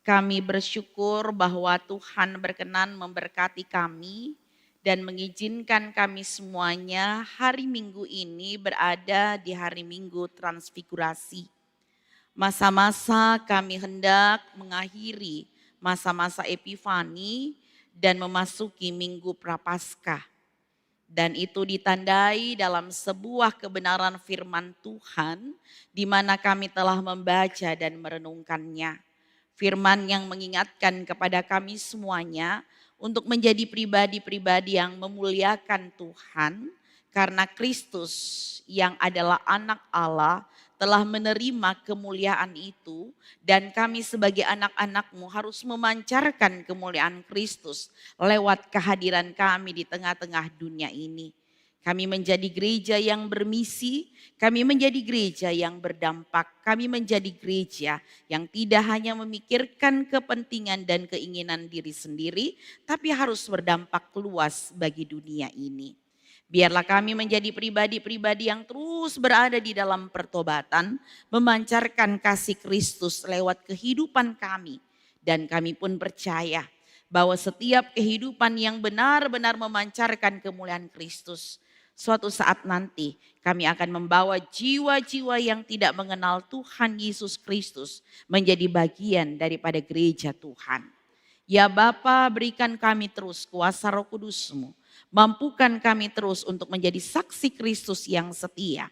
kami bersyukur bahwa Tuhan berkenan memberkati kami dan mengizinkan kami semuanya hari Minggu ini berada di hari Minggu Transfigurasi. Masa-masa kami hendak mengakhiri masa-masa Epifani dan memasuki Minggu Prapaskah. Dan itu ditandai dalam sebuah kebenaran firman Tuhan di mana kami telah membaca dan merenungkannya. Firman yang mengingatkan kepada kami semuanya untuk menjadi pribadi-pribadi yang memuliakan Tuhan karena Kristus yang adalah anak Allah telah menerima kemuliaan itu, dan kami sebagai anak-anak-Mu harus memancarkan kemuliaan Kristus lewat kehadiran kami di tengah-tengah dunia ini. Kami menjadi gereja yang bermisi, kami menjadi gereja yang berdampak, kami menjadi gereja yang tidak hanya memikirkan kepentingan dan keinginan diri sendiri, tapi harus berdampak luas bagi dunia ini. Biarlah kami menjadi pribadi-pribadi yang terus berada di dalam pertobatan, memancarkan kasih Kristus lewat kehidupan kami. Dan kami pun percaya bahwa setiap kehidupan yang benar-benar memancarkan kemuliaan Kristus, suatu saat nanti kami akan membawa jiwa-jiwa yang tidak mengenal Tuhan Yesus Kristus menjadi bagian daripada gereja Tuhan. Ya Bapa, berikan kami terus kuasa Roh Kudus-Mu. Mampukan kami terus untuk menjadi saksi Kristus yang setia.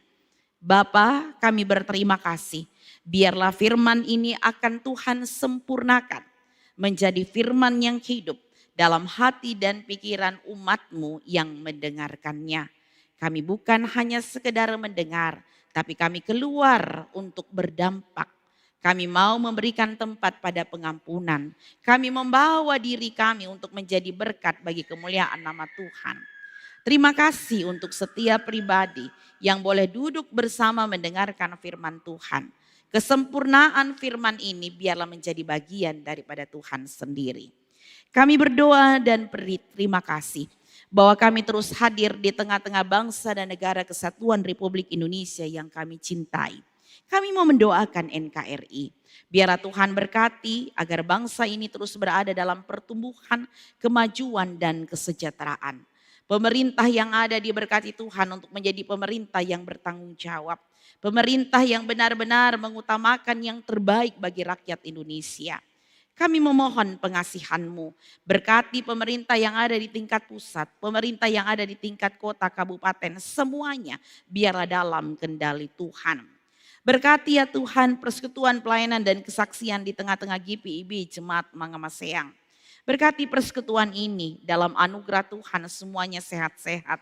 Bapa, kami berterima kasih. Biarlah firman ini akan Tuhan sempurnakan. Menjadi firman yang hidup dalam hati dan pikiran umat-Mu yang mendengarkannya. Kami bukan hanya sekedar mendengar, tapi kami keluar untuk berdampak. Kami mau memberikan tempat pada pengampunan. Kami membawa diri kami untuk menjadi berkat bagi kemuliaan nama Tuhan. Terima kasih untuk setiap pribadi yang boleh duduk bersama mendengarkan firman Tuhan. Kesempurnaan firman ini biarlah menjadi bagian daripada Tuhan sendiri. Kami berdoa dan beri terima kasih bahwa kami terus hadir di tengah-tengah bangsa dan negara kesatuan Republik Indonesia yang kami cintai. Kami mau mendoakan NKRI. Biarlah Tuhan berkati agar bangsa ini terus berada dalam pertumbuhan, kemajuan dan kesejahteraan. Pemerintah yang ada diberkati Tuhan untuk menjadi pemerintah yang bertanggung jawab. Pemerintah yang benar-benar mengutamakan yang terbaik bagi rakyat Indonesia. Kami memohon pengasihan-Mu. Berkati pemerintah yang ada di tingkat pusat, pemerintah yang ada di tingkat kota, kabupaten, semuanya biarlah dalam kendali Tuhan. Berkati ya Tuhan persekutuan pelayanan dan kesaksian di tengah-tengah GPIB Jemaat Mangamaseang. Berkati persekutuan ini dalam anugerah Tuhan semuanya sehat-sehat.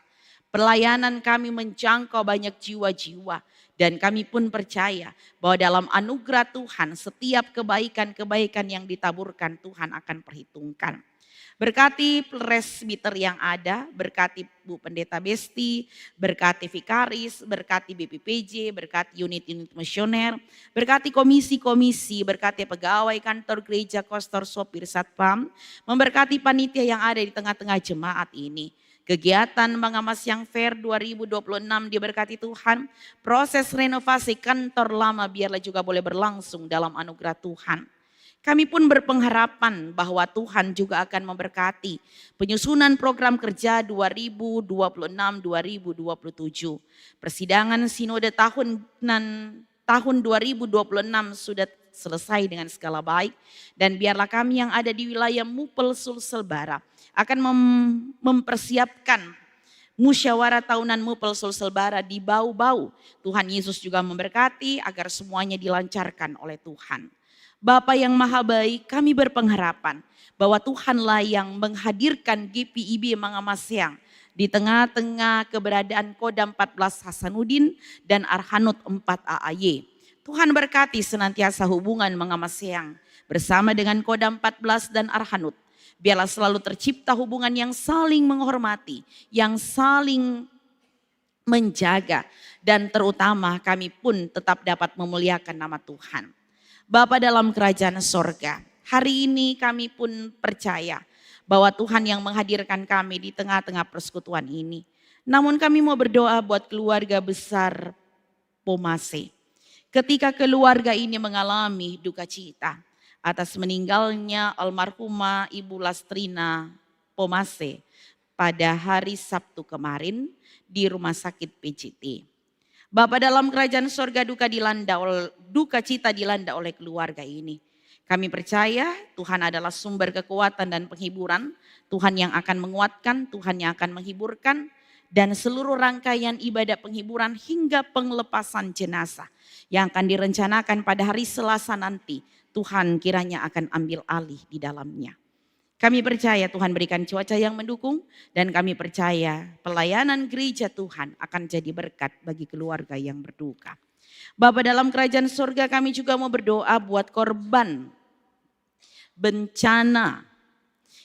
Pelayanan kami menjangkau banyak jiwa-jiwa. Dan kami pun percaya bahwa dalam anugerah Tuhan setiap kebaikan-kebaikan yang ditaburkan Tuhan akan perhitungkan. Berkati presbiter yang ada, berkati Bu Pendeta Besti, berkati Vikaris, berkati BPPJ, berkati unit-unit misioner, berkati komisi-komisi, berkati pegawai kantor gereja, kostor, sopir, satpam, memberkati panitia yang ada di tengah-tengah jemaat ini. Kegiatan Mangamaseang Fair 2026 diberkati Tuhan, proses renovasi kantor lama biarlah juga boleh berlangsung dalam anugerah Tuhan. Kami pun berpengharapan bahwa Tuhan juga akan memberkati penyusunan program kerja 2026-2027. Persidangan sinode tahun 2026 sudah selesai dengan segala baik. Dan biarlah kami yang ada di wilayah Mupel Sulsel Barat akan mempersiapkan musyawarah tahunan Mupel Sulsel Barat di Bau-Bau. Tuhan Yesus juga memberkati agar semuanya dilancarkan oleh Tuhan. Bapa yang maha baik, kami berpengharapan bahwa Tuhanlah yang menghadirkan GPIB Mangamaseang di tengah-tengah keberadaan Kodam 14 Hasanuddin dan Arhanud 4 AAY. Tuhan berkati senantiasa hubungan Mangamaseang bersama dengan Kodam 14 dan Arhanud. Biarlah selalu tercipta hubungan yang saling menghormati, yang saling menjaga, dan terutama kami pun tetap dapat memuliakan nama Tuhan. Bapa dalam kerajaan sorga, hari ini kami pun percaya bahwa Tuhan yang menghadirkan kami di tengah-tengah persekutuan ini. Namun kami mau berdoa buat keluarga besar Pomase. Ketika keluarga ini mengalami duka cita atas meninggalnya almarhumah Ibu Lastrina Pomase pada hari Sabtu kemarin di Rumah Sakit PJT. Bapa dalam kerajaan sorga duka cita dilanda oleh keluarga ini. Kami percaya Tuhan adalah sumber kekuatan dan penghiburan. Tuhan yang akan menguatkan, Tuhan yang akan menghiburkan. dan seluruh rangkaian ibadah penghiburan hingga pengelepasan jenazah yang akan direncanakan pada hari Selasa nanti. Tuhan kiranya akan ambil alih di dalamnya. Kami percaya Tuhan berikan cuaca yang mendukung dan kami percaya pelayanan gereja Tuhan akan jadi berkat bagi keluarga yang berduka. Bapa dalam kerajaan surga, kami juga mau berdoa buat korban bencana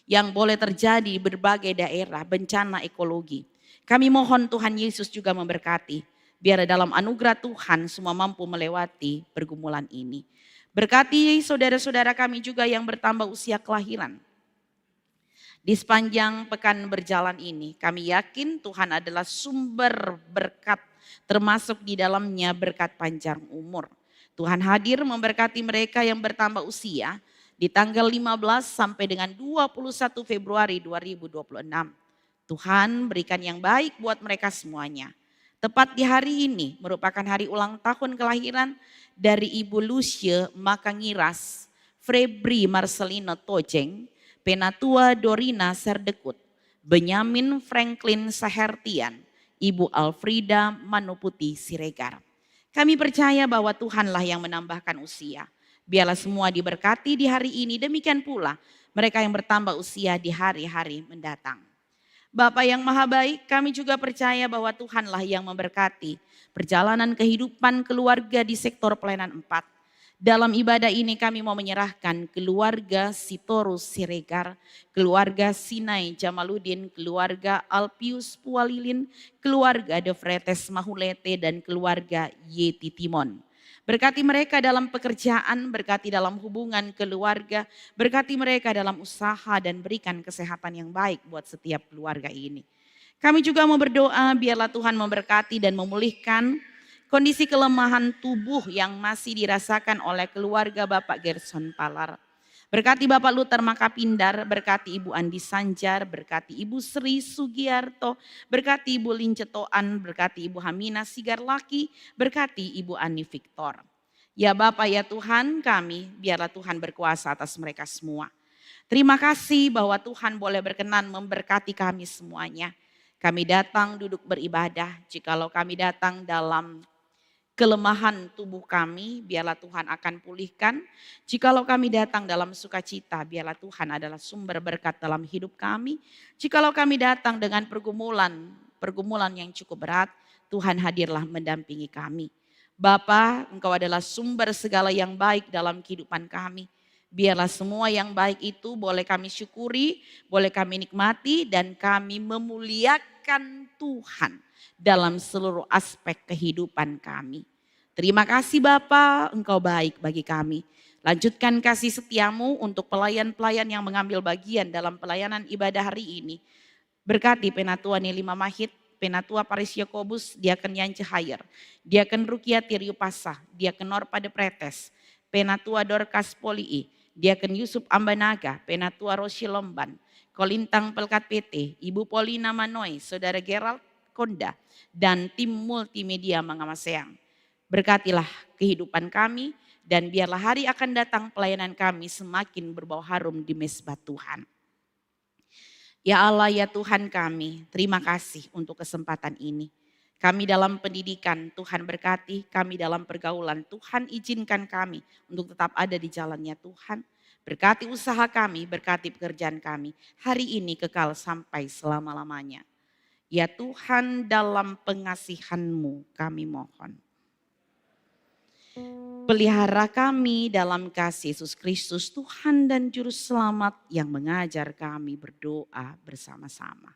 yang boleh terjadi di berbagai daerah, bencana ekologi. Kami mohon Tuhan Yesus juga memberkati, biar dalam anugerah Tuhan semua mampu melewati pergumulan ini. Berkati saudara-saudara kami juga yang bertambah usia kelahiran. Di sepanjang pekan berjalan ini, kami yakin Tuhan adalah sumber berkat, termasuk di dalamnya berkat panjang umur. Tuhan hadir memberkati mereka yang bertambah usia di tanggal 15 sampai dengan 21 Februari 2026. Tuhan berikan yang baik buat mereka semuanya. Tepat di hari ini merupakan hari ulang tahun kelahiran dari Ibu Lucia Makangiras, Febri Marcelino Tojeng, Penatua Dorina Serdekut, Benyamin Franklin Sahertian, Ibu Alfrida Manuputi Siregar. Kami percaya bahwa Tuhanlah yang menambahkan usia. Biarlah semua diberkati di hari ini, demikian pula mereka yang bertambah usia di hari-hari mendatang. Bapa yang maha baik, kami juga percaya bahwa Tuhanlah yang memberkati perjalanan kehidupan keluarga di sektor pelayanan 4. Dalam ibadah ini kami mau menyerahkan keluarga Sitorus Siregar, keluarga Sinai Jamaludin, keluarga Alpius Pualilin, keluarga De Fretes Mahulete, dan keluarga Yeti Timon. Berkati mereka dalam pekerjaan, berkati dalam hubungan keluarga, berkati mereka dalam usaha dan berikan kesehatan yang baik buat setiap keluarga ini. Kami juga mau berdoa biarlah Tuhan memberkati dan memulihkan kondisi kelemahan tubuh yang masih dirasakan oleh keluarga Bapak Gerson Palar. Berkati Bapak Luther Makapindar, berkati Ibu Andi Sanjar, berkati Ibu Sri Sugiarto, berkati Ibu Lincetoan, berkati Ibu Hamina Sigarlaki, berkati Ibu Ani Victor. Ya Bapak ya Tuhan kami, biarlah Tuhan berkuasa atas mereka semua. Terima kasih bahwa Tuhan boleh berkenan memberkati kami semuanya. Kami datang duduk beribadah, jikalau kami datang dalam kelemahan tubuh kami, biarlah Tuhan akan pulihkan. Jikalau kami datang dalam sukacita, biarlah Tuhan adalah sumber berkat dalam hidup kami. Jikalau kami datang dengan pergumulan yang cukup berat, Tuhan hadirlah mendampingi kami. Bapa, Engkau adalah sumber segala yang baik dalam kehidupan kami. Biarlah semua yang baik itu boleh kami syukuri, boleh kami nikmati, dan kami memuliakan Tuhan dalam seluruh aspek kehidupan kami. Terima kasih Bapa, Engkau baik bagi kami. Lanjutkan kasih setiamu untuk pelayan-pelayan yang mengambil bagian dalam pelayanan ibadah hari ini. Berkati Penatua Nelima Mahit, Penatua Paris Yakobus, Diaken Yance Hayer, Diaken Rukia Tiriu Pasah, Diaken Norpa de Pretes, Penatua Dorcas Polii, Diaken Yusuf Ambanaga, Penatua Rosi Lomban, Kolintang Pelkat PT, Ibu Polina Manoy, Saudara Gerald Konda, dan tim multimedia Mangamaseang. Berkatilah kehidupan kami dan biarlah hari akan datang pelayanan kami semakin berbau harum di mezbah Tuhan. Ya Allah ya Tuhan kami, terima kasih untuk kesempatan ini. Kami dalam pendidikan, Tuhan berkati, kami dalam pergaulan, Tuhan izinkan kami untuk tetap ada di jalannya Tuhan. Berkati usaha kami, berkati pekerjaan kami, hari ini kekal sampai selama-lamanya. Ya Tuhan dalam pengasihan-Mu kami mohon. Pelihara kami dalam kasih Yesus Kristus Tuhan dan Juru Selamat yang mengajar kami berdoa bersama-sama.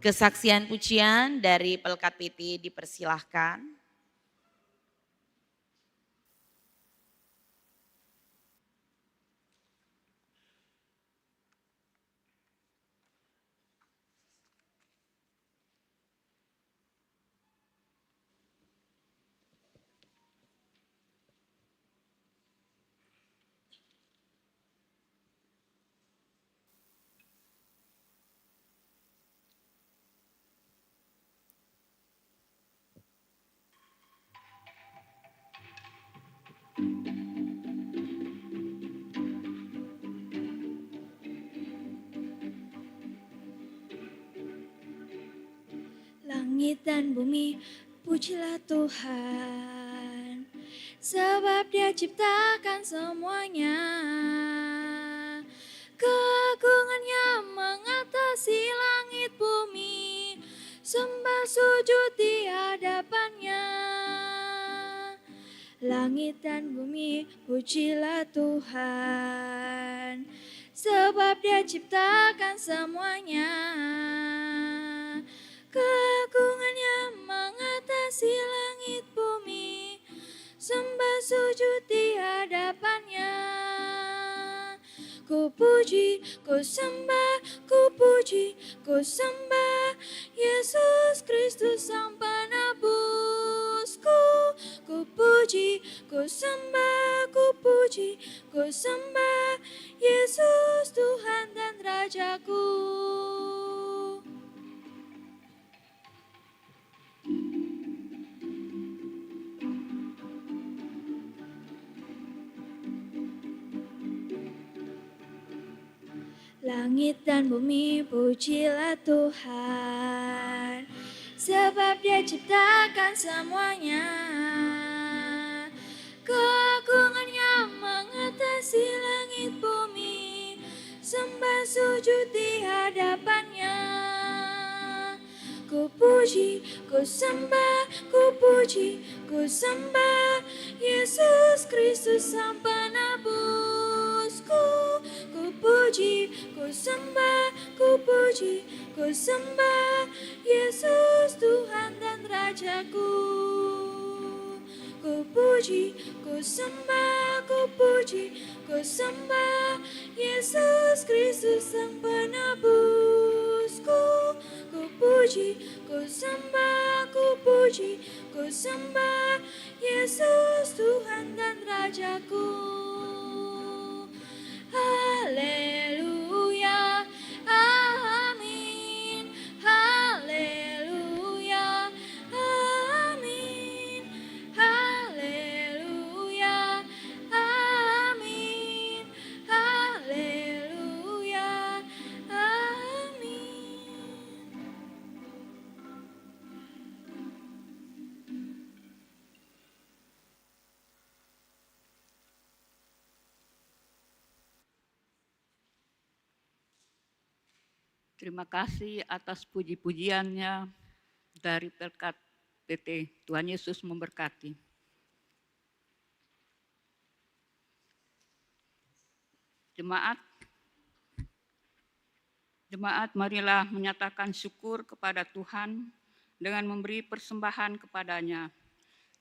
Kesaksian pujian dari Pelkat PT dipersilahkan. Langit dan bumi, pujilah Tuhan, sebab Dia ciptakan semuanya. Keagungannya mengatasi langit bumi, sembah sujud di hadapannya. Langit dan bumi, pujilah Tuhan, sebab Dia ciptakan semuanya. Keagungannya mengatasi langit bumi, sembah sujud di hadapannya. Ku puji, ku sembah, ku puji, ku sembah Yesus Kristus Sang Penebusku. Ku puji, ku sembah, ku puji, ku sembah Yesus Tuhan dan Rajaku. Langit dan bumi, pujilah Tuhan, sebab Dia ciptakan semuanya. Keagungannya mengatasi langit bumi, sembah sujud di hadapannya. Ku puji, ku sembah, ku puji, ku sembah Yesus Kristus Sang Penebusku. Ku puji, ku sembah, ku puji, ku sembah Yesus Tuhan dan Rajaku. Ku puji, ku sembah, ku puji, ku sembah Yesus Kristus Sang Penebusku. Ku puji, ku sembah, ku puji, ku sembah Yesus Tuhan dan Rajaku. Haleluya, amin. Haleluya, amin. Haleluya, amin. Haleluya, amin. Terima kasih atas puji-pujiannya dari Pelkat PT. Tuhan Yesus memberkati. Jemaat, marilah menyatakan syukur kepada Tuhan dengan memberi persembahan kepadanya.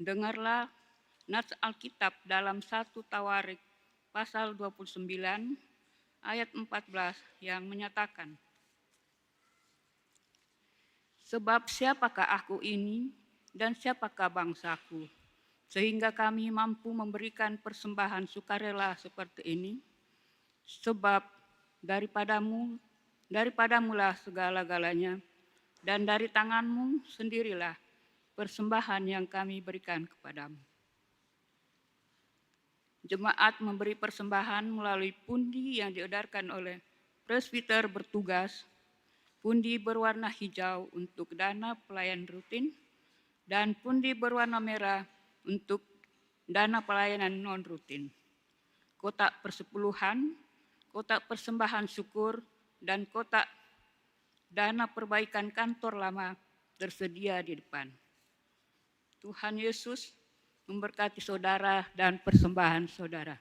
Dengarlah nats Alkitab dalam 1 Tawarik pasal 29 ayat 14 yang menyatakan, sebab siapakah aku ini dan siapakah bangsaku, sehingga kami mampu memberikan persembahan sukarela seperti ini? Sebab daripadamulah segala-galanya, dan dari tanganmu sendirilah persembahan yang kami berikan kepadamu. Jemaat memberi persembahan melalui pundi yang diedarkan oleh presbiter bertugas. Pundi berwarna hijau untuk dana pelayan rutin, dan pundi berwarna merah untuk dana pelayanan non-rutin. Kotak persepuluhan, kotak persembahan syukur, dan kotak dana perbaikan kantor lama tersedia di depan. Tuhan Yesus memberkati saudara dan persembahan saudara.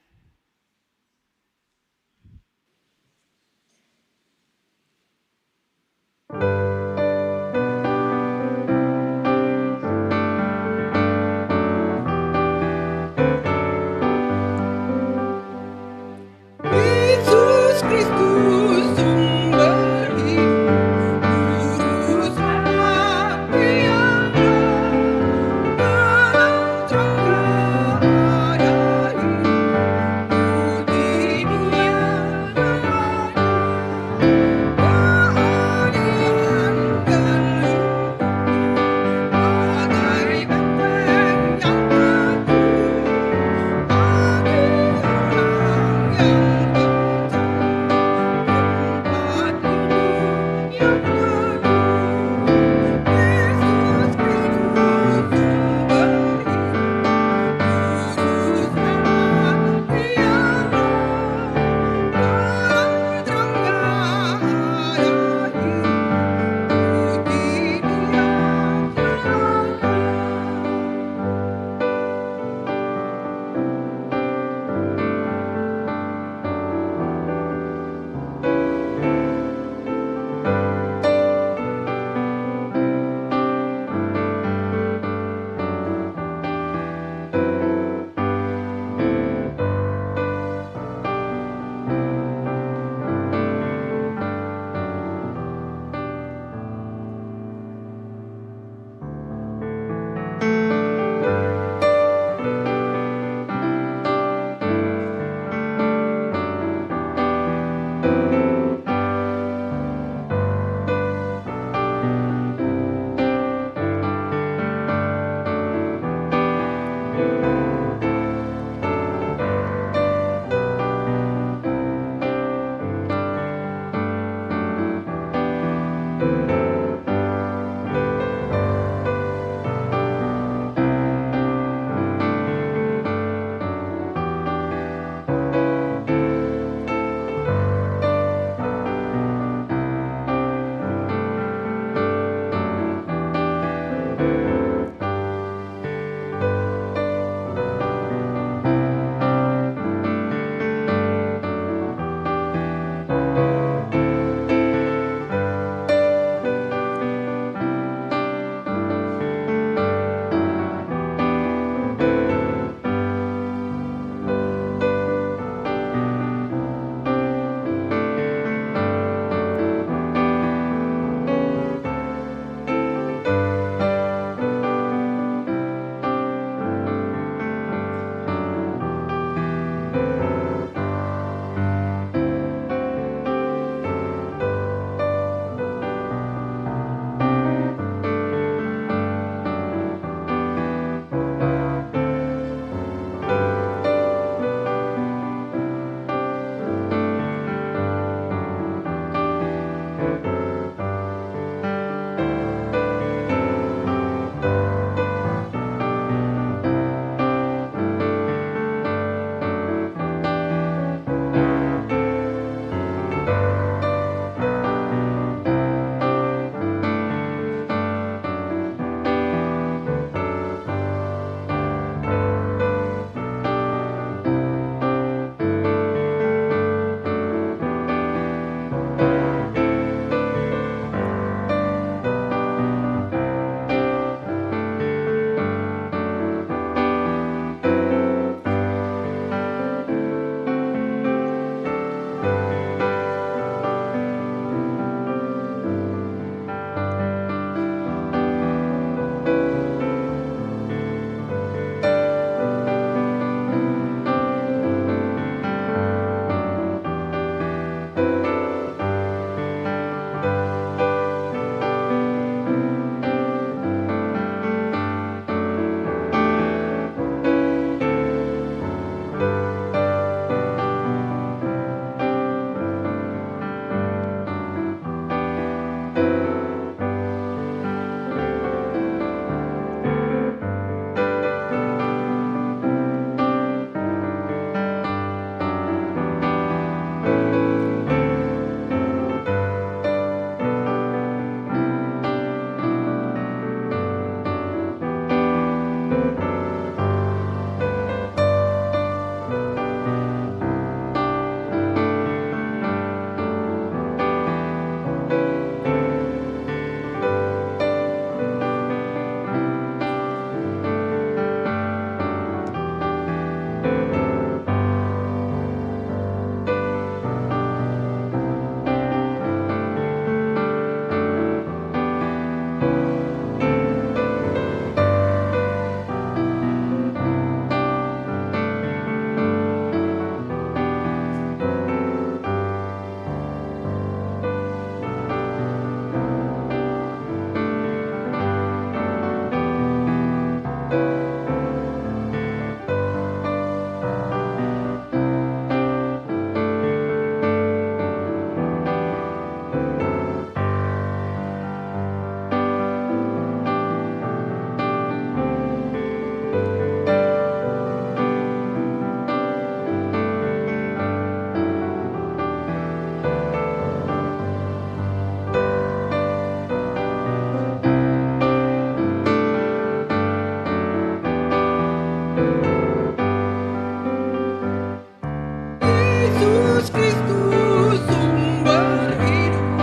Yesus Kristus sumber hidup,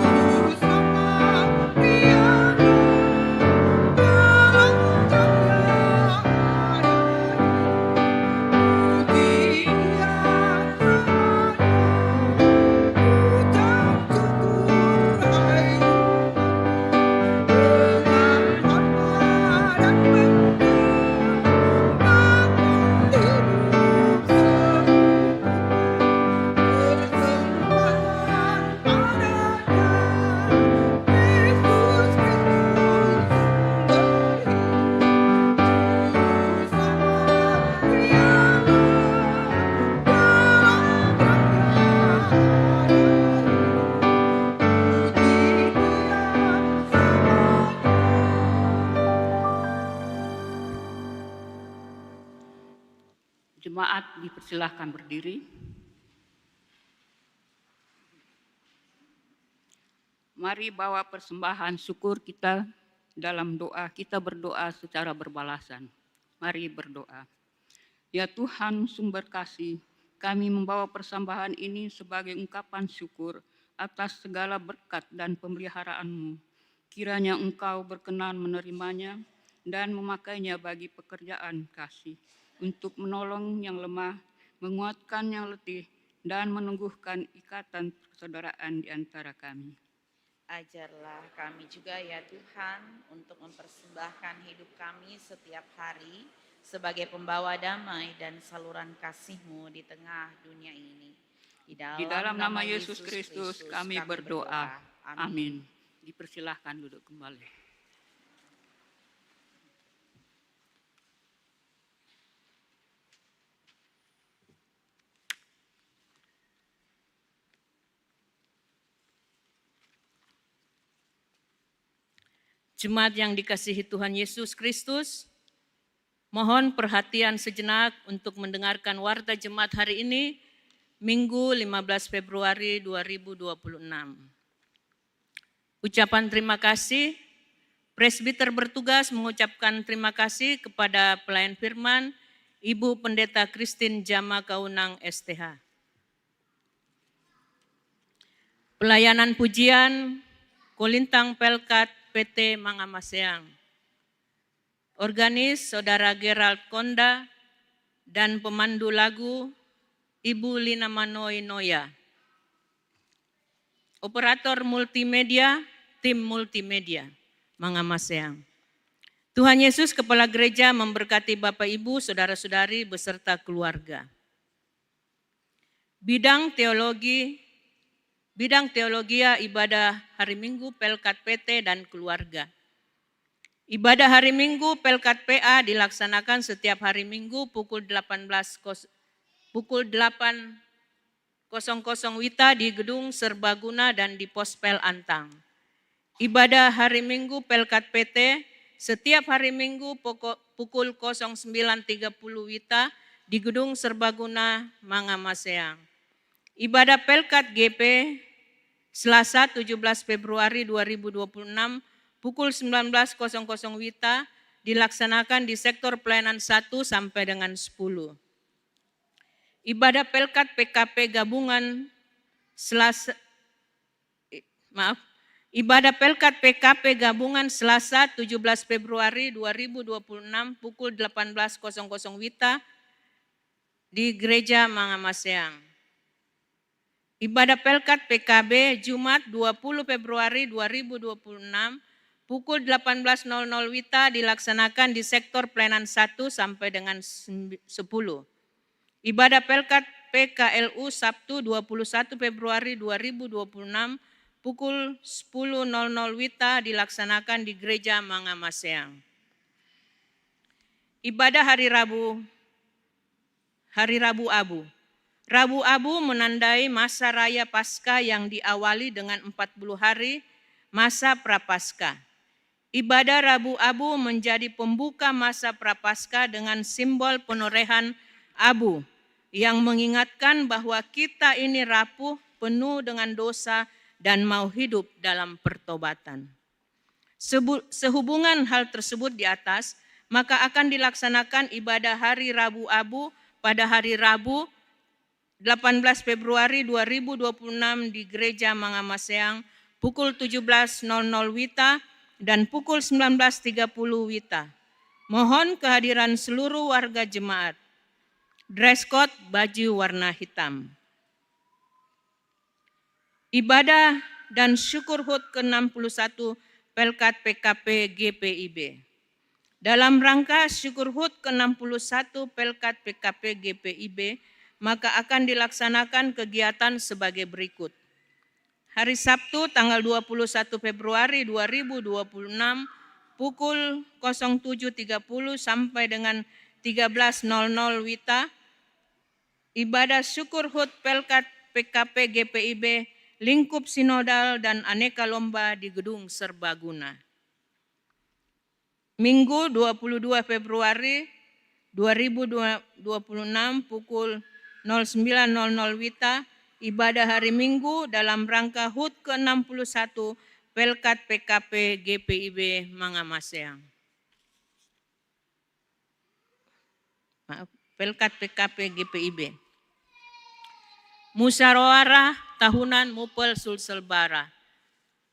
Juru selamat tiada, dalam Dia ada hidup, puji Dia selamanya. Ucap syukur hai umatmu, dengan harta dan benda, bangun hidup persembahan padanya. Yesus Kristus sumber hidup, Juru selamat tiada, dalam Dia ada hidup, puji Dia selamanya. Jemaat dipersilahkan berdiri. Mari bawa persembahan syukur kita dalam doa. Kita berdoa secara berbalasan. Mari berdoa. Ya Tuhan sumber kasih, kami membawa persembahan ini sebagai ungkapan syukur atas segala berkat dan pemeliharaan-Mu. Kiranya Engkau berkenan menerimanya dan memakainya bagi pekerjaan kasih, untuk menolong yang lemah, menguatkan yang letih, dan menumbuhkan ikatan persaudaraan di antara kami. Ajarlah kami juga ya Tuhan untuk mempersembahkan hidup kami setiap hari sebagai pembawa damai dan saluran kasih-Mu di tengah dunia ini. Di dalam nama Yesus Kristus kami berdoa. Amin. Dipersilahkan duduk kembali. Jemaat yang dikasihi Tuhan Yesus Kristus, mohon perhatian sejenak untuk mendengarkan warta jemaat hari ini, Minggu 15 Februari 2026. Ucapan terima kasih, presbiter bertugas mengucapkan terima kasih kepada pelayan firman, Ibu Pendeta Christine Jama Kaunang STH. Pelayanan pujian, Kolintang Pelkat PT Mangamaseang. Organis Saudara Gerald Konda, dan pemandu lagu Ibu Lina Manoi Noya. Operator multimedia, tim multimedia, Mangamaseang. Tuhan Yesus Kepala Gereja memberkati Bapak Ibu, Saudara-saudari beserta keluarga. Bidang teologia ibadah hari Minggu Pelkat PT dan keluarga. Ibadah hari Minggu Pelkat PA dilaksanakan setiap hari Minggu pukul 8.00 WITA di Gedung Serbaguna dan di Pospel Antang. Ibadah hari Minggu Pelkat PT setiap hari Minggu pukul 09.30 WITA di Gedung Serbaguna, Mangamaseang. Ibadah Pelkat GP Selasa 17 Februari 2026 pukul 19.00 WITA dilaksanakan di sektor pelayanan 1 sampai dengan 10. Ibadah Pelkat PKP Gabungan Ibadah Pelkat PKP Gabungan Selasa 17 Februari 2026 pukul 18.00 WITA di Gereja Mangamaseang. Ibadah Pelkat PKB Jumat 20 Februari 2026 pukul 18.00 WITA dilaksanakan di sektor pelayanan 1 sampai dengan 10. Ibadah Pelkat PKLU Sabtu 21 Februari 2026 pukul 10.00 WITA dilaksanakan di Gereja Mangamaseang. Ibadah Hari Rabu Abu. Rabu Abu menandai masa raya Paskah yang diawali dengan 40 hari masa Prapaskah. Ibadah Rabu Abu menjadi pembuka masa Prapaskah dengan simbol penorehan abu yang mengingatkan bahwa kita ini rapuh, penuh dengan dosa dan mau hidup dalam pertobatan. Sehubungan hal tersebut di atas, maka akan dilaksanakan ibadah Hari Rabu Abu pada hari Rabu 18 Februari 2026 di Gereja Mangamaseang pukul 17.00 WITA dan pukul 19.30 WITA. Mohon kehadiran seluruh warga jemaat. Dress code baju warna hitam. Ibadah dan syukur HUT ke-61 Pelkat PKP GPIB. Dalam rangka syukur HUT ke-61 Pelkat PKP GPIB, maka akan dilaksanakan kegiatan sebagai berikut. Hari Sabtu tanggal 21 Februari 2026 pukul 07.30 sampai dengan 13.00 WITA, ibadah syukur HUT Pelkat PKP GPIB, lingkup sinodal dan aneka lomba di Gedung Serbaguna. Minggu 22 Februari 2026 pukul 09.00 WITA, ibadah hari Minggu dalam rangka HUT ke-61 Pelkat PKP GPIB Mangamaseang. Pelkat PKP GPIB. Musyawarah Tahunan Mupel Sulselbara.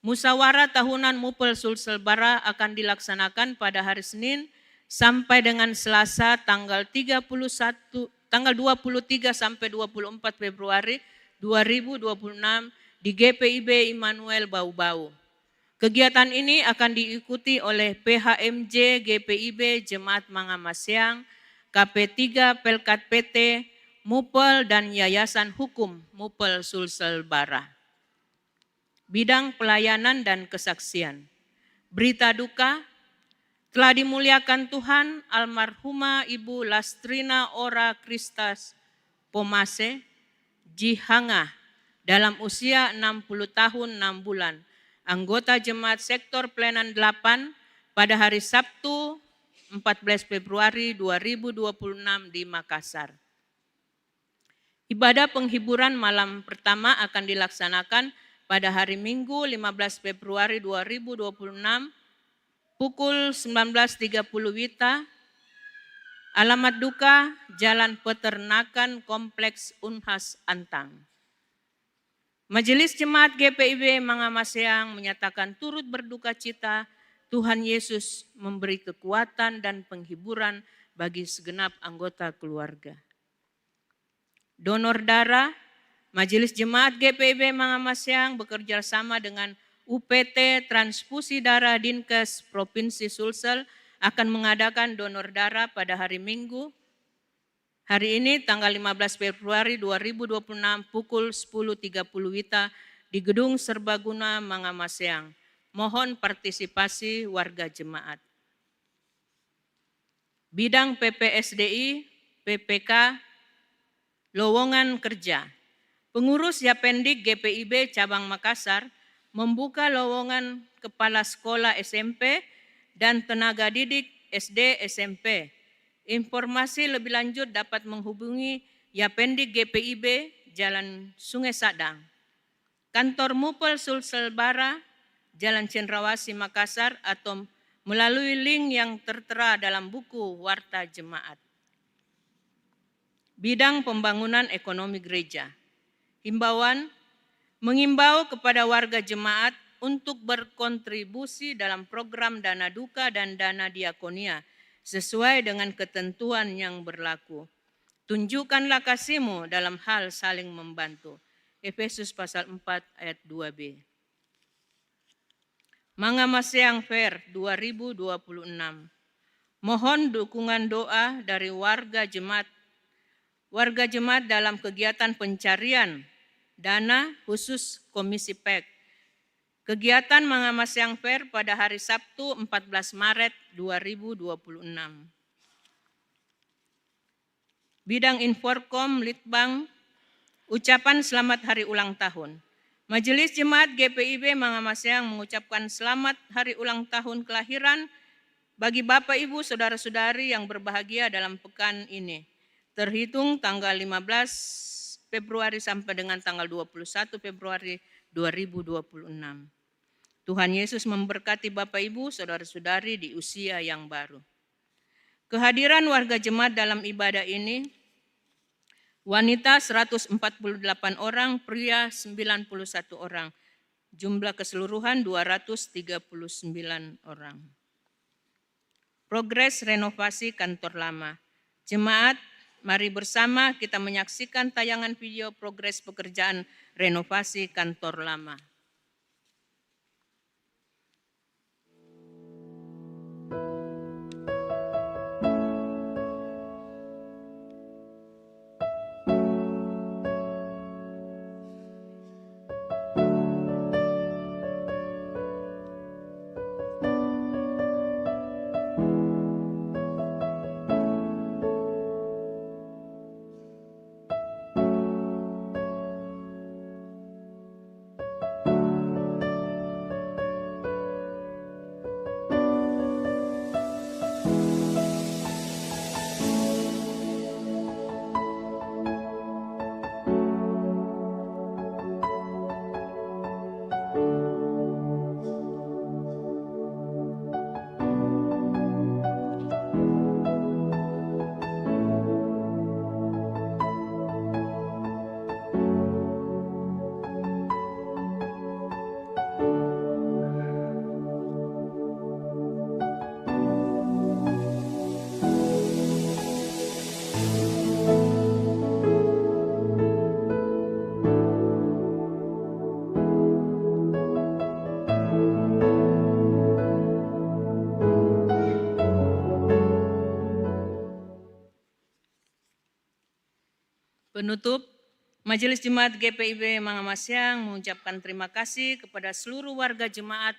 Musyawarah Tahunan Mupel Sulselbara akan dilaksanakan pada hari Senin sampai dengan Selasa tanggal 23 sampai 24 Februari 2026 di GPIB Immanuel Bau-Bau. Kegiatan ini akan diikuti oleh PHMJ GPIB Jemaat Mangamaseang, KP3 Pelkat PT, Mupel dan Yayasan Hukum Mupel Sulselbara. Bidang pelayanan dan kesaksian. Berita duka, telah dimuliakan Tuhan almarhumah Ibu Lastrina Ora Kristas Pomase Jihanga dalam usia 60 tahun 6 bulan, anggota Jemaat Sektor Pelayanan 8 pada hari Sabtu 14 Februari 2026 di Makassar. Ibadah penghiburan malam pertama akan dilaksanakan pada hari Minggu 15 Februari 2026 pukul 19.30 WITA. Alamat duka Jalan Peternakan Kompleks Unhas Antang. Majelis Jemaat GPIB Mangamaseang menyatakan turut berduka cita Tuhan Yesus memberi kekuatan dan penghiburan bagi segenap anggota keluarga. Donor darah, Majelis Jemaat GPIB Mangamasyang bekerja sama dengan UPT Transfusi Darah Dinkes Provinsi Sulsel akan mengadakan donor darah pada hari Minggu. Hari ini tanggal 15 Februari 2026 pukul 10.30 WITA di Gedung Serbaguna Mangamasyang. Mohon partisipasi warga jemaat. Bidang PPSDI, PPK, lowongan kerja. Pengurus Yapendik GPIB Cabang Makassar membuka lowongan kepala sekolah SMP dan tenaga didik SD SMP. Informasi lebih lanjut dapat menghubungi Yapendik GPIB Jalan Sungai Sadang, Kantor Mupel Sulsel Bara, Jalan Cendrawasih Makassar atau melalui link yang tertera dalam buku Warta Jemaat. Bidang pembangunan ekonomi gereja. Himbauan, mengimbau kepada warga jemaat untuk berkontribusi dalam program dana duka dan dana diakonia sesuai dengan ketentuan yang berlaku. Tunjukkanlah kasih-Mu dalam hal saling membantu. Efesus pasal 4 ayat 2b. Mangamasyang Fair 2026. Mohon dukungan doa dari warga jemaat dalam kegiatan pencarian dana khusus Komisi PEK. Kegiatan Mangamasyang Fair pada hari Sabtu 14 Maret 2026. Bidang Inforkom Litbang, ucapan selamat hari ulang tahun. Majelis Jemaat GPIB Mangamasyang mengucapkan selamat hari ulang tahun kelahiran bagi Bapak Ibu Saudara-saudari yang berbahagia dalam pekan ini. Terhitung tanggal 15 Februari sampai dengan tanggal 21 Februari 2026. Tuhan Yesus memberkati Bapak Ibu Saudara-saudari di usia yang baru. Kehadiran warga jemaat dalam ibadah ini, wanita 148 orang, pria 91 orang. Jumlah keseluruhan 239 orang. Progres renovasi kantor lama. Jemaat, mari bersama kita menyaksikan tayangan video progres pekerjaan renovasi kantor lama. Penutup, Majelis Jemaat GPIB Mangamasyang mengucapkan terima kasih kepada seluruh warga jemaat,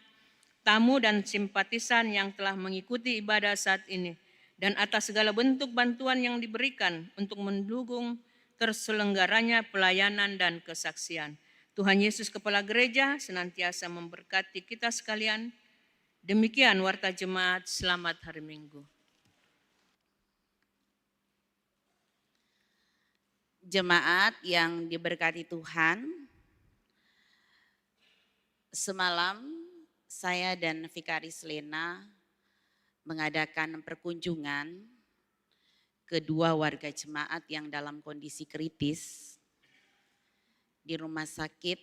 tamu dan simpatisan yang telah mengikuti ibadah saat ini, dan atas segala bentuk bantuan yang diberikan untuk mendukung terselenggaranya pelayanan dan kesaksian. Tuhan Yesus Kepala Gereja senantiasa memberkati kita sekalian. Demikian Warta Jemaat, selamat hari Minggu. Jemaat yang diberkati Tuhan, semalam saya dan Vikaris Lena mengadakan perkunjungan kedua warga jemaat yang dalam kondisi kritis di Rumah Sakit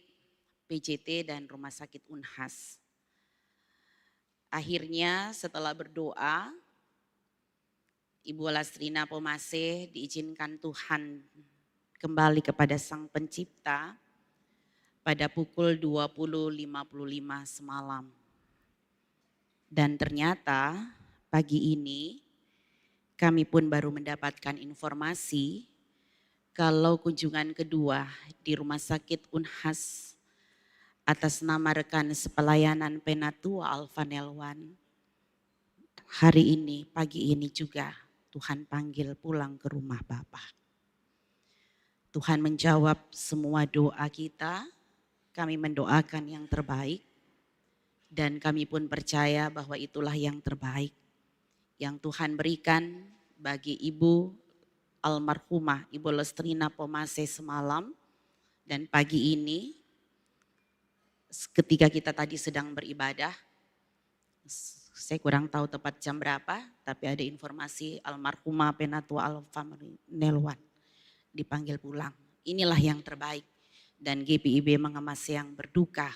PJT dan Rumah Sakit Unhas. Akhirnya setelah berdoa, Ibu Lastrina Pomase diizinkan Tuhan kembali kepada Sang Pencipta pada pukul 20.55 semalam. Dan ternyata pagi ini kami pun baru mendapatkan informasi kalau kunjungan kedua di Rumah Sakit Unhas atas nama rekan sepelayanan Penatua Alfa Nelwan, hari ini, pagi ini juga Tuhan panggil pulang ke rumah Bapa. Tuhan menjawab semua doa kita, kami mendoakan yang terbaik, dan kami pun percaya bahwa itulah yang terbaik yang Tuhan berikan bagi Ibu almarhumah Ibu Lastrina Pomase semalam. Dan pagi ini ketika kita tadi sedang beribadah, saya kurang tahu tepat jam berapa, tapi ada informasi almarhumah Penatua Alfa Nelwan dipanggil pulang. Inilah yang terbaik, dan GPIB mengemas yang berduka.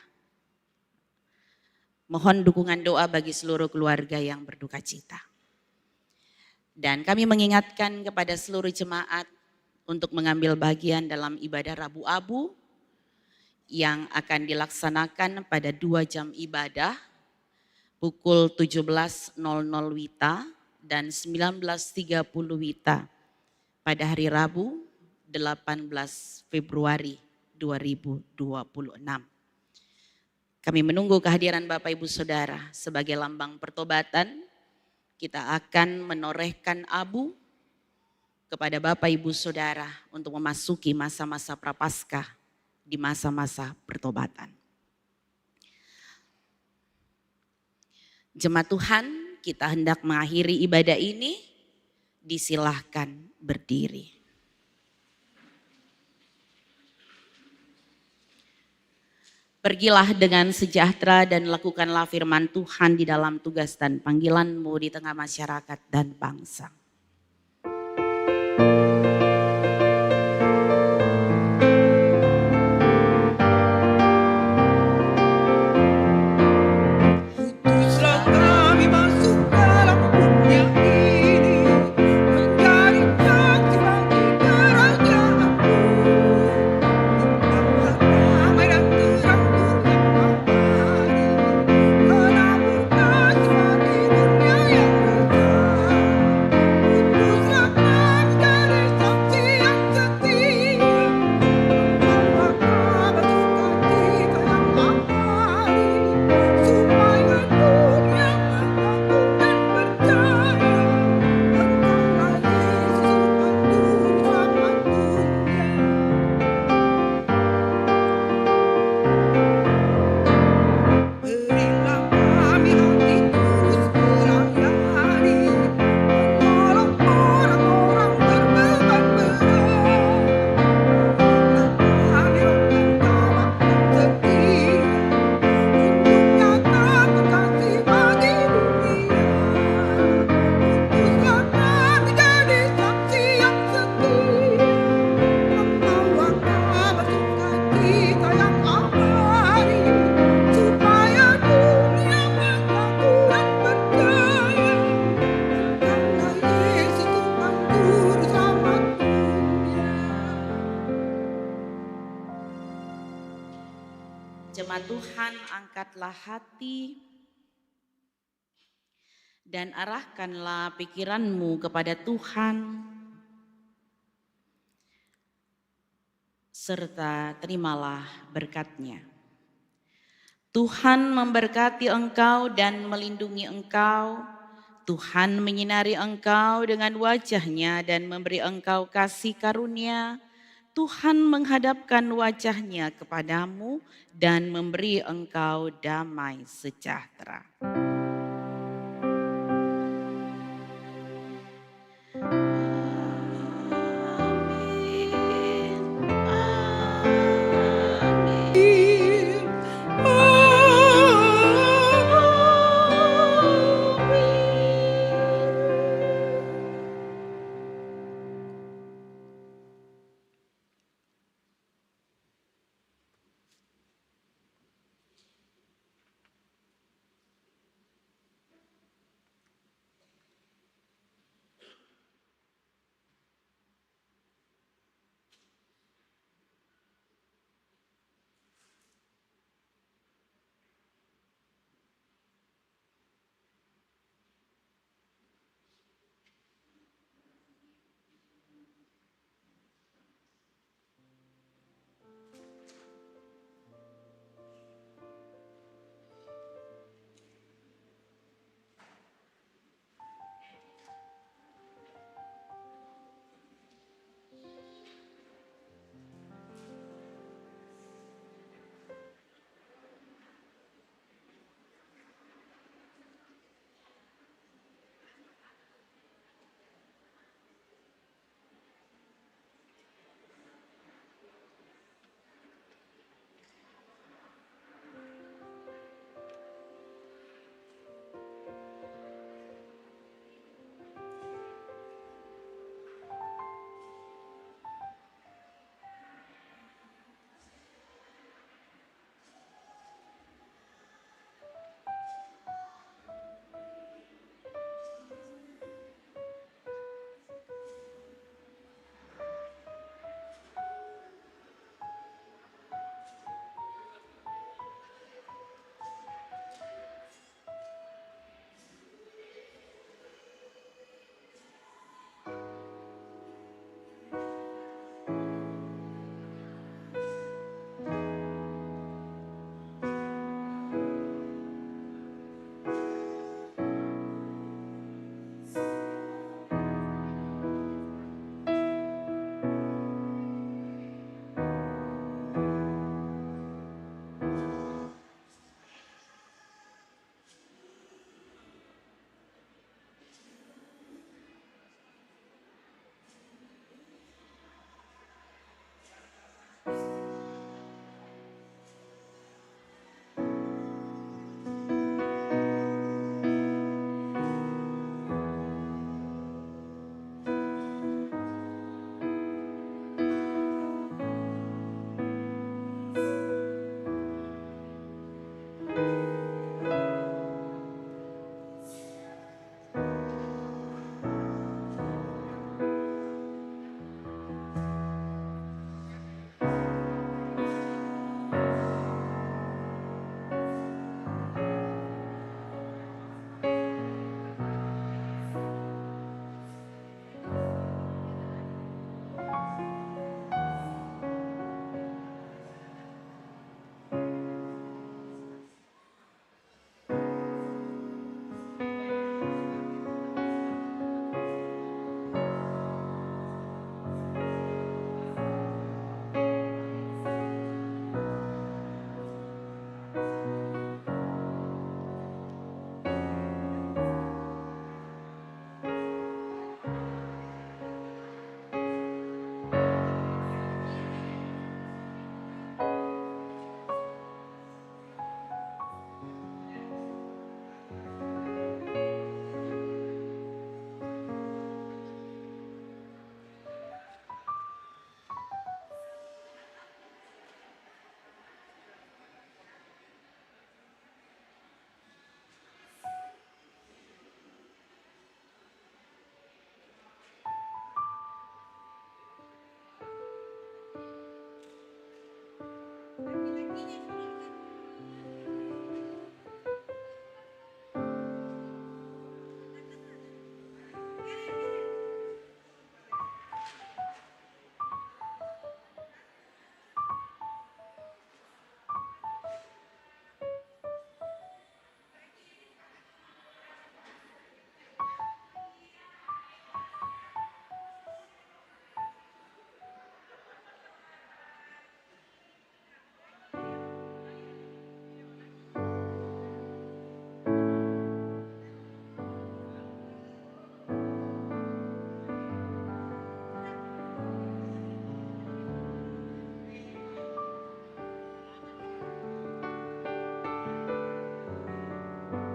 Mohon dukungan doa bagi seluruh keluarga yang berduka cita. Dan kami mengingatkan kepada seluruh jemaat untuk mengambil bagian dalam ibadah Rabu Abu yang akan dilaksanakan pada 2 jam ibadah, pukul 17.00 WITA dan 19.30 WITA pada hari Rabu 18 Februari 2026. Kami menunggu kehadiran Bapak Ibu Saudara sebagai lambang pertobatan. Kita akan menorehkan abu kepada Bapak Ibu Saudara untuk memasuki masa-masa Prapaskah di masa-masa pertobatan. Jemaat Tuhan, kita hendak mengakhiri ibadah ini, disilahkan berdiri. Pergilah dengan sejahtera dan lakukanlah firman Tuhan di dalam tugas dan panggilanmu di tengah masyarakat dan bangsa. Utuslah kami masuk dalam dunia ini, menjadi saksi bagi kerajaan-Mu. Membawa damai dan terang yang abadi, menabur kasih bagi dunia yang resah. Utuslah kami jadi saksi yang setia, membawa kabar sukacita yang abadi, supaya dunia mengaku dan percaya Engkaulah Yesus Juru Selamat dunia. Berilah kami hati tulus melayani, menolong orang-orang berbeban berat. Berilah kami roh yang tabah dan setia, untuk nyatakan kasih bagi dunia. Utuslah kami jadi saksi yang setia, membawa kabar sukacita yang abadi, supaya dunia mengaku dan percaya Engkaulah Yesus Tuhan Juru Selamat dunia. Jemaat Tuhan, angkatlah hati dan arahkanlah pikiranmu kepada Tuhan, serta terimalah berkat-Nya. Tuhan memberkati engkau dan melindungi engkau. Tuhan menyinari engkau dengan wajah-Nya dan memberi engkau kasih karunia. Tuhan menghadapkan wajah-Nya kepadamu dan memberi engkau damai sejahtera.